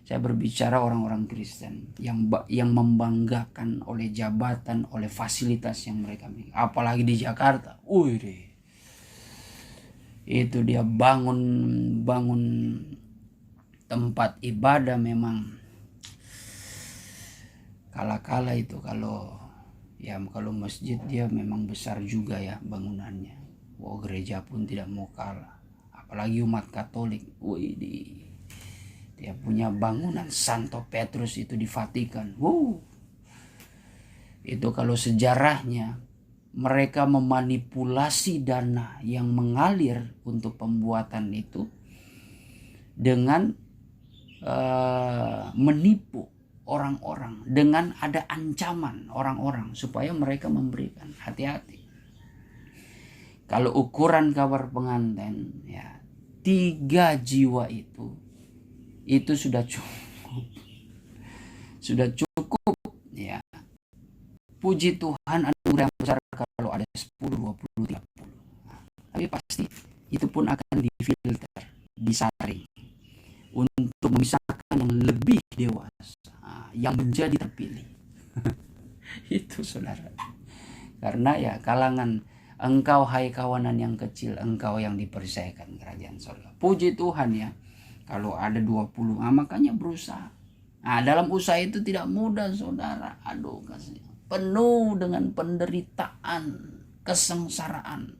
saya berbicara orang-orang Kristen yang membanggakan oleh jabatan, oleh fasilitas yang mereka miliki. Apalagi di Jakarta. Itu dia bangun tempat ibadah memang kala-kala itu kalau masjid dia memang besar juga ya bangunannya. Gereja pun tidak mau kalah. Apalagi umat Katolik. Dia punya bangunan Santo Petrus itu di Vatikan. Itu kalau sejarahnya mereka memanipulasi dana yang mengalir untuk pembuatan itu dengan menipu orang-orang, dengan ada ancaman orang-orang supaya mereka memberikan. Hati-hati. Kalau ukuran kabar pengantin ya 3 jiwa itu sudah cukup. Sudah cukup ya. Puji Tuhan anugerah yang besar kalau ada 10, 20, 30. Tapi pasti itu pun akan difilter, disaring untuk memisahkan yang lebih dewasa, yang menjadi terpilih. Itu saudara. Karena ya kalangan engkau hai kawanan yang kecil, engkau yang dipercayakan kerajaan surga. Puji Tuhan ya. Kalau ada 20, makanya berusaha. Dalam usaha itu tidak mudah saudara. Kasih. Penuh dengan penderitaan, kesengsaraan.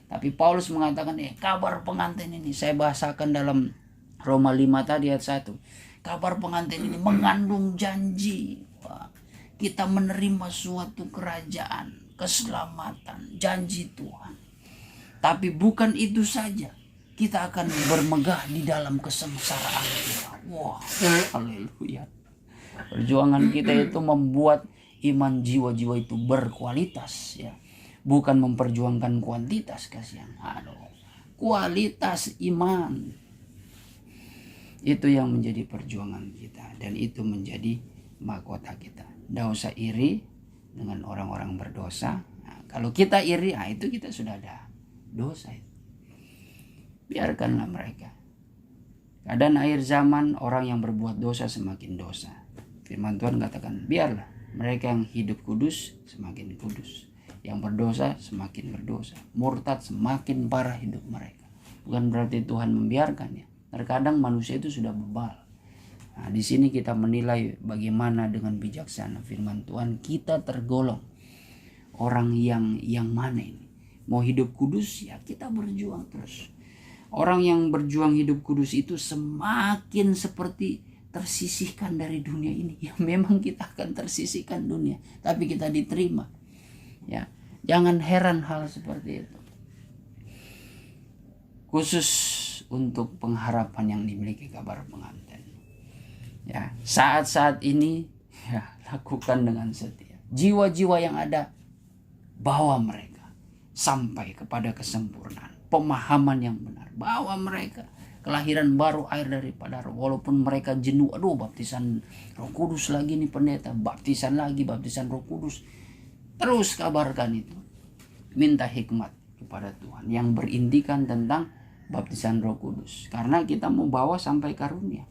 Tapi Paulus mengatakan kabar pengantin ini, saya bahasakan dalam Roma 5 tadi ayat 1. Kabar pengantin ini mengandung janji. Kita menerima suatu kerajaan, keselamatan, janji Tuhan. Tapi bukan itu saja. Kita akan bermegah di dalam kesengsaraan kita. Haleluya. Perjuangan kita itu membuat iman jiwa-jiwa itu berkualitas ya. Bukan memperjuangkan kuantitas, kasihan. Kualitas iman. Itu yang menjadi perjuangan kita. Dan itu menjadi mahkota kita. Tidak usah iri dengan orang-orang berdosa. Kalau kita iri, itu kita sudah ada dosa itu. Biarkanlah mereka. Keadaan akhir zaman, orang yang berbuat dosa semakin dosa. Firman Tuhan katakan, biarlah mereka yang hidup kudus semakin kudus. Yang berdosa semakin berdosa. Murtad semakin parah hidup mereka. Bukan berarti Tuhan membiarkannya. Terkadang manusia itu sudah bebal. Di sini kita menilai bagaimana dengan bijaksana firman Tuhan. Kita tergolong orang yang mana ini? Mau hidup kudus ya kita berjuang terus. Orang yang berjuang hidup kudus itu semakin seperti tersisihkan dari dunia ini. Ya memang kita akan tersisihkan dunia, tapi kita diterima. Ya, jangan heran hal seperti itu. Khusus untuk pengharapan yang dimiliki kabar pengantin. Ya, saat-saat ini ya lakukan dengan setia. Jiwa-jiwa yang ada bawa mereka sampai kepada kesempurnaan, pemahaman yang benar. Bawa mereka kelahiran baru, air daripada roh. Walaupun mereka jenuh, baptisan Roh Kudus lagi nih pendeta, baptisan lagi, baptisan Roh Kudus. Terus kabarkan itu. Minta hikmat kepada Tuhan yang berintikan tentang baptisan Roh Kudus. Karena kita mau bawa sampai karunia.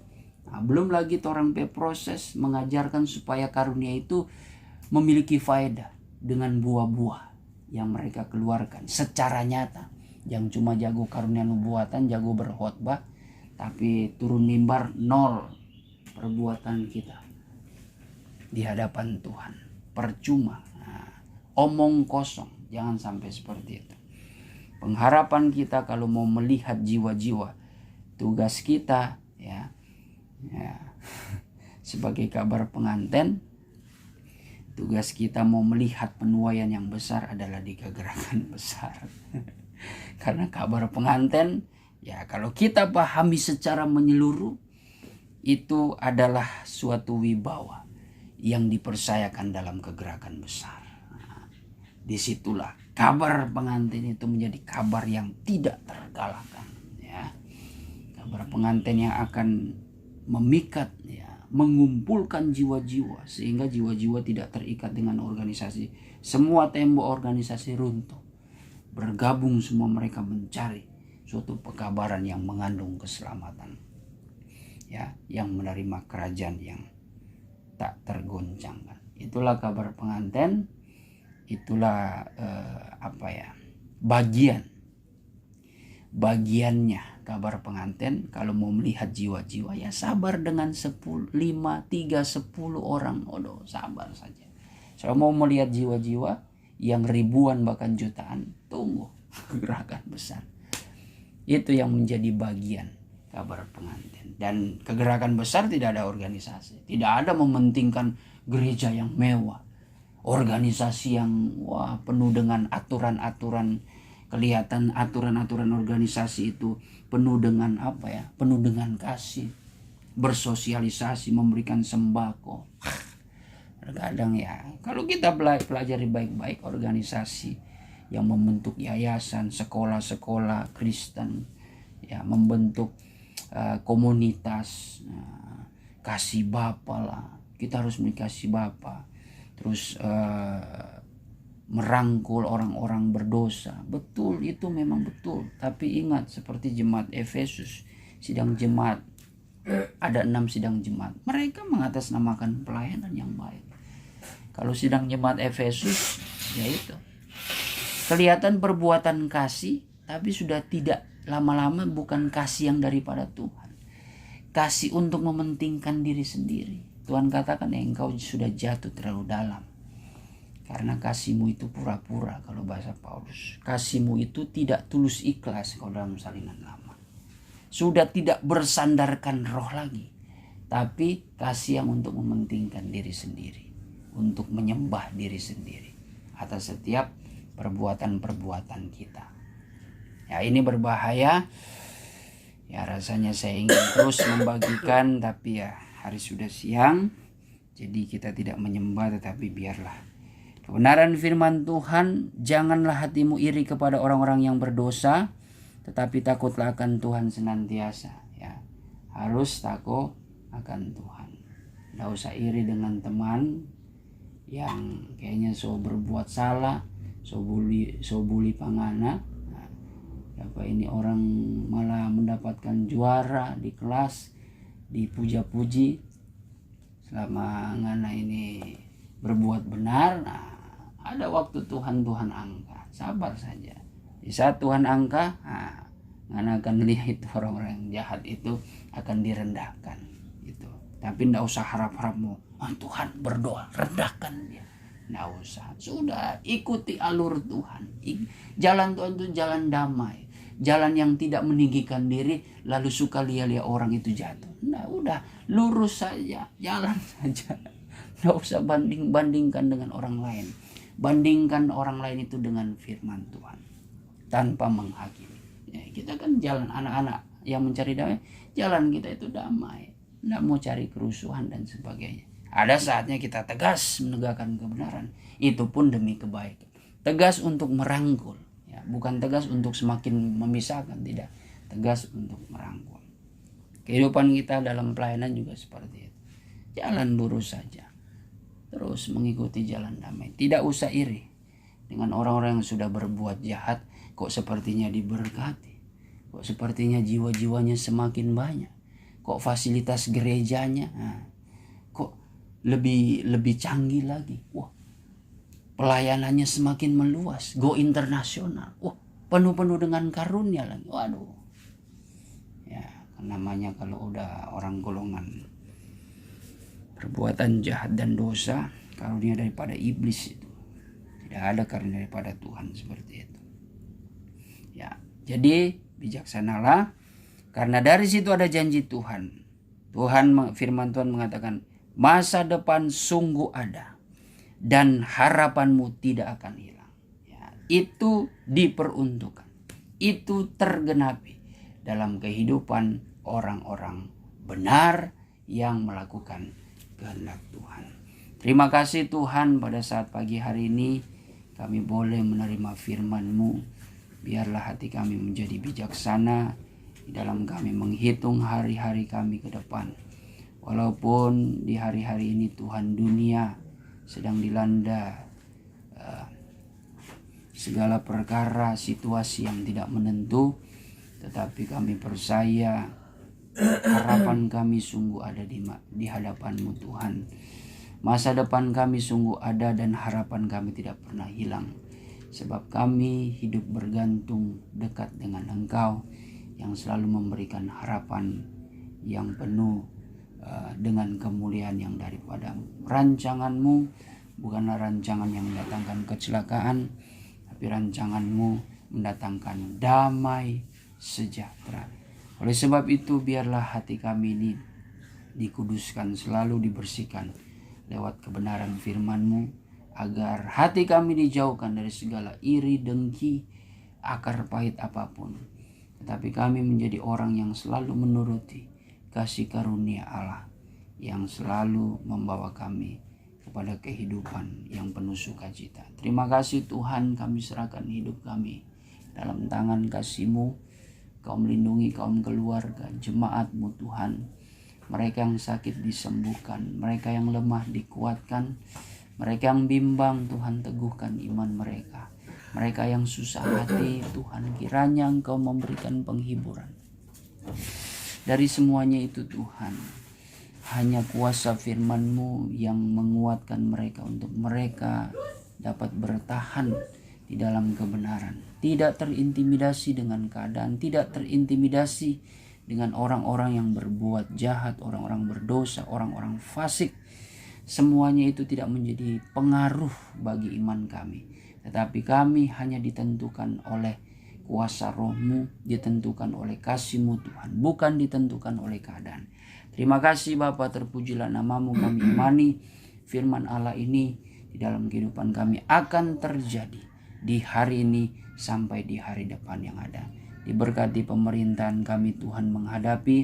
Belum lagi orang proses mengajarkan supaya karunia itu memiliki faedah dengan buah-buah yang mereka keluarkan secara nyata. Yang cuma jago karunia nubuatan, jago berkhotbah, tapi turun mimbar nol perbuatan kita di hadapan Tuhan. Percuma. Omong kosong. Jangan sampai seperti itu. Pengharapan kita kalau mau melihat jiwa-jiwa, tugas kita ya sebagai kabar pengantin, tugas kita mau melihat penuaian yang besar adalah di kegerakan besar. Karena kabar pengantin ya kalau kita pahami secara menyeluruh, itu adalah suatu wibawa yang dipercayakan dalam kegerakan besar. Disitulah kabar pengantin itu menjadi kabar yang tidak terkalahkan ya. Kabar pengantin yang akan memikat ya, mengumpulkan jiwa-jiwa sehingga jiwa-jiwa tidak terikat dengan organisasi. Semua tembok organisasi runtuh. Bergabung semua mereka mencari suatu pekabaran yang mengandung keselamatan. Ya, yang menerima kerajaan yang tak tergoncangkan. Itulah kabar pengantin. bagiannya kabar pengantin kalau mau melihat jiwa-jiwa, ya sabar dengan 10, 5, 3, 10 orang. Sabar saja. Kalau mau melihat jiwa-jiwa yang ribuan bahkan jutaan, tunggu gerakan besar. Itu yang menjadi bagian kabar pengantin. Dan kegerakan besar tidak ada organisasi, tidak ada mementingkan gereja yang mewah, organisasi yang penuh dengan aturan-aturan. Kelihatan aturan-aturan organisasi itu penuh dengan penuh dengan kasih, bersosialisasi, memberikan sembako. Terkadang kalau kita pelajari baik-baik organisasi yang membentuk yayasan, sekolah-sekolah Kristen, membentuk komunitas, kasih Bapa lah. Kita harus kasih Bapa. Terus merangkul orang-orang berdosa. Betul, itu memang betul. Tapi ingat, seperti jemaat Efesus, sidang jemaat, ada 6 sidang jemaat. Mereka mengatasnamakan pelayanan yang baik. Kalau sidang jemaat Efesus, itu kelihatan perbuatan kasih, tapi sudah tidak lama-lama bukan kasih yang daripada Tuhan. Kasih untuk mementingkan diri sendiri. Tuhan katakan, engkau sudah jatuh terlalu dalam. Karena kasihmu itu pura-pura, kalau bahasa Paulus. Kasihmu itu tidak tulus ikhlas kalau dalam salinan lama. Sudah tidak bersandarkan roh lagi. Tapi kasih yang untuk mementingkan diri sendiri. Untuk menyembah diri sendiri. Atas setiap perbuatan-perbuatan kita. Ini berbahaya. Rasanya saya ingin terus membagikan. Tapi hari sudah siang. Jadi kita tidak menyembah, tetapi biarlah kebenaran firman Tuhan. Janganlah hatimu iri kepada orang-orang yang berdosa, tetapi takutlah akan Tuhan senantiasa. Harus takut akan Tuhan. Tidak usah iri dengan teman yang kayaknya berbuat salah, bully pangana. Ini orang malah mendapatkan juara di kelas, dipuja-puji selama ngana ini berbuat benar. Ada waktu Tuhan angkat, sabar saja. Di saat Tuhan angkat, ngana akan lihat orang-orang yang jahat itu akan direndahkan. Gitu. Tapi ndak usah harap-harapmu, Tuhan berdoa, rendahkan dia. Ndak usah. Sudah, ikuti alur Tuhan. Jalan Tuhan itu jalan damai. Jalan yang tidak meninggikan diri, lalu suka lihat orang itu jatuh. Nah, udah, lurus saja, jalan saja. Nggak usah bandingkan dengan orang lain. Bandingkan orang lain itu dengan firman Tuhan. Tanpa menghakimi. Kita kan jalan anak-anak yang mencari damai. Jalan kita itu damai. Nggak mau cari kerusuhan dan sebagainya. Ada saatnya kita tegas menegakkan kebenaran. Itu pun demi kebaikan. Tegas untuk merangkul. Bukan tegas untuk semakin memisahkan. Tidak. Tegas untuk merangkul. Kehidupan kita dalam pelayanan juga seperti itu. Jalan lurus saja. Terus mengikuti jalan damai. Tidak usah iri dengan orang-orang yang sudah berbuat jahat. Kok sepertinya diberkati. Kok sepertinya jiwa-jiwanya semakin banyak. Kok fasilitas gerejanya kok lebih canggih lagi. Wah, pelayanannya semakin meluas. Go internasional. Wah, penuh-penuh dengan karunia lagi. Waduh. Namanya kalau udah orang golongan perbuatan jahat dan dosa, karunia daripada iblis itu. Tidak ada karunia daripada Tuhan seperti itu. Jadi bijaksanalah, karena dari situ ada janji Tuhan. Firman Tuhan mengatakan, masa depan sungguh ada dan harapanmu tidak akan hilang. Itu diperuntukkan. Itu tergenapi dalam kehidupan orang-orang benar yang melakukan kehendak Tuhan. Terima kasih Tuhan, pada saat pagi hari ini kami boleh menerima firman-Mu. Biarlah hati kami menjadi bijaksana di dalam kami menghitung hari-hari kami ke depan. Walaupun di hari-hari ini Tuhan, dunia sedang dilanda segala perkara, situasi yang tidak menentu, tetapi kami percaya harapan kami sungguh ada di hadapan-Mu Tuhan. Masa depan kami sungguh ada dan harapan kami tidak pernah hilang. sebab kami hidup bergantung dekat dengan Engkau yang selalu memberikan harapan yang penuh dengan kemuliaan yang daripada-Mu. Rancangan-Mu bukanlah rancangan yang mendatangkan kecelakaan, tapi rancangan-Mu mendatangkan damai sejahtera. Oleh sebab itu, biarlah hati kami ini dikuduskan, selalu dibersihkan lewat kebenaran firman-Mu, agar hati kami dijauhkan dari segala iri, dengki, akar pahit apapun. Tetapi kami menjadi orang yang selalu menuruti kasih karunia Allah yang selalu membawa kami kepada kehidupan yang penuh sukacita. Terima kasih Tuhan, kami serahkan hidup kami dalam tangan kasih-Mu. Kau melindungi kaum keluarga, jemaat-Mu Tuhan. Mereka yang sakit disembuhkan, mereka yang lemah dikuatkan, mereka yang bimbang Tuhan teguhkan iman mereka. Mereka yang susah hati Tuhan, kiranya Engkau memberikan penghiburan. Dari semuanya itu Tuhan, hanya kuasa firman-Mu yang menguatkan mereka untuk mereka dapat bertahan di dalam kebenaran. Tidak terintimidasi dengan keadaan, tidak terintimidasi dengan orang-orang yang berbuat jahat, orang-orang berdosa, orang-orang fasik. Semuanya itu tidak menjadi pengaruh bagi iman kami. Tetapi kami hanya ditentukan oleh kuasa Roh-Mu, ditentukan oleh kasih-Mu Tuhan, bukan ditentukan oleh keadaan. Terima kasih Bapa, terpujilah nama-Mu. Kami imani firman Allah ini di dalam kehidupan kami akan terjadi di hari ini sampai di hari depan yang ada. Diberkati pemerintahan kami Tuhan menghadapi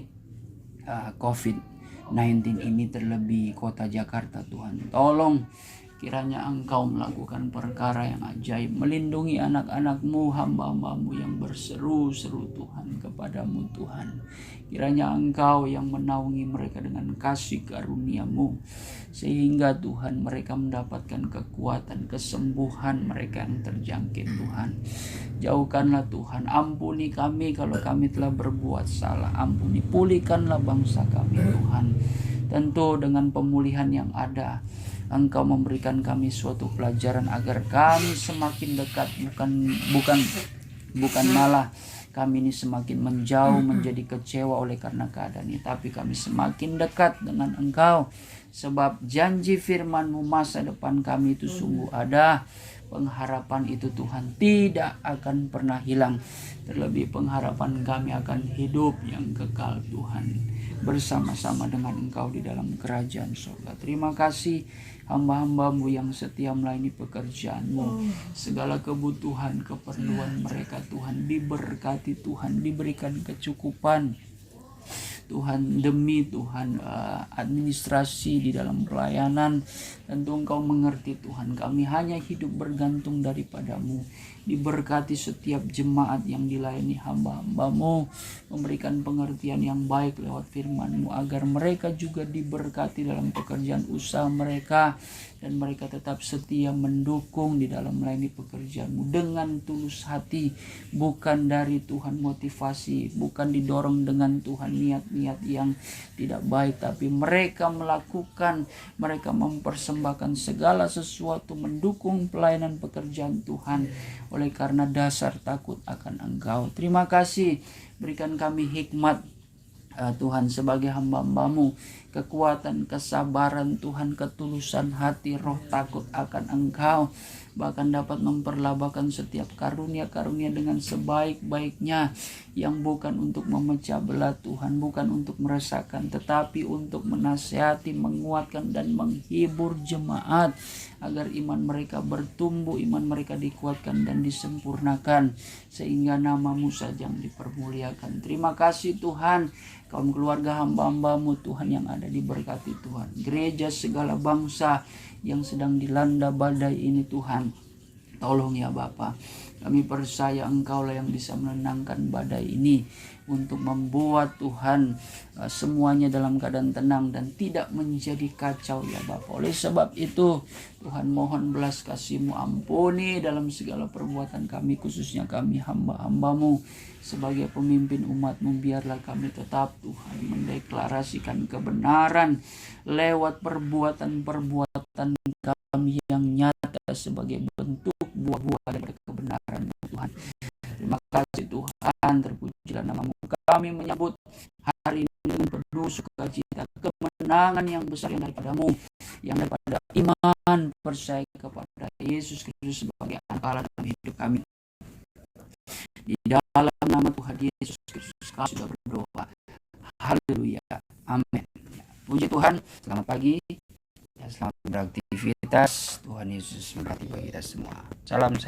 COVID-19 ini, terlebih kota Jakarta Tuhan. Tolong kiranya Engkau melakukan perkara yang ajaib, melindungi anak-anak-Mu, hamba-hamba-Mu yang berseru-seru Tuhan kepadamu Tuhan. Kiranya Engkau yang menaungi mereka dengan kasih karunia-Mu, sehingga Tuhan mereka mendapatkan kekuatan, kesembuhan mereka yang terjangkit Tuhan. Jauhkanlah Tuhan, ampuni kami kalau kami telah berbuat salah, ampuni, pulihkanlah bangsa kami Tuhan. Tentu dengan pemulihan yang ada, Engkau memberikan kami suatu pelajaran agar kami semakin dekat, bukan malah kami ini semakin menjauh, menjadi kecewa oleh karena keadaan ini, tapi kami semakin dekat dengan Engkau, sebab janji firman-Mu masa depan kami itu sungguh ada. Pengharapan itu Tuhan tidak akan pernah hilang. Terlebih pengharapan kami akan hidup yang kekal Tuhan, bersama-sama dengan Engkau di dalam kerajaan surga. Terima kasih hamba-hamba-Mu yang setia melayani pekerjaan-Mu. Segala kebutuhan, keperluan mereka Tuhan diberkati Tuhan, diberikan kecukupan Tuhan, demi Tuhan administrasi di dalam pelayanan. Tentu Engkau mengerti Tuhan, kami hanya hidup bergantung daripada-Mu. Diberkati setiap jemaat yang dilayani hamba-hamba-Mu, memberikan pengertian yang baik lewat firman-Mu, agar mereka juga diberkati dalam pekerjaan usaha mereka, dan mereka tetap setia mendukung di dalam melayani pekerjaan-Mu dengan tulus hati, bukan dari Tuhan motivasi, bukan didorong dengan Tuhan niat-niat yang tidak baik, tapi mereka melakukan, mereka mempersembahkan segala sesuatu mendukung pelayanan pekerjaan Tuhan, oleh karena dasar takut akan Engkau. Terima kasih, berikan kami hikmat Tuhan sebagai hamba-hamba-Mu, kekuatan, kesabaran Tuhan, ketulusan hati, roh takut akan Engkau, bahkan dapat memperlabakan setiap karunia-karunia dengan sebaik-baiknya, yang bukan untuk memecah belah Tuhan, bukan untuk meresahkan, tetapi untuk menasihati, menguatkan, dan menghibur jemaat, agar iman mereka bertumbuh, iman mereka dikuatkan dan disempurnakan, sehingga nama-Mu saja yang dipermuliakan. Terima kasih Tuhan, kaum keluarga hamba-hamba-Mu Tuhan yang ada diberkati Tuhan. Gereja segala bangsa yang sedang dilanda badai ini Tuhan, tolong ya Bapa, kami percaya Engkau lah yang bisa menenangkan badai ini, untuk membuat Tuhan semuanya dalam keadaan tenang dan tidak menjadi kacau ya Bapa. Oleh sebab itu Tuhan, mohon belas kasih-Mu, ampuni dalam segala perbuatan kami, khususnya kami hamba-hamba-Mu sebagai pemimpin umat-Mu. Biarlah kami tetap Tuhan mendeklarasikan kebenaran lewat perbuatan-perbuatan kami yang nyata sebagai bentuk buah-buah daripada kebenaran Tuhan. Terima kasih Tuhan, terpujilah nama-Mu. Kami menyambut hari ini dengan penuh sukacita, kemenangan yang besar yang daripada-Mu, yang daripada iman percaya kepada Yesus Kristus sebagai anak Allah dalam hidup kami. Di dalam nama Tuhan Yesus Kristus kami sudah berdoa. Haleluya. Amin. Puji Tuhan. Selamat pagi. Selamat beraktivitas. Tuhan Yesus memberkati bagi kita semua. Salam sehat.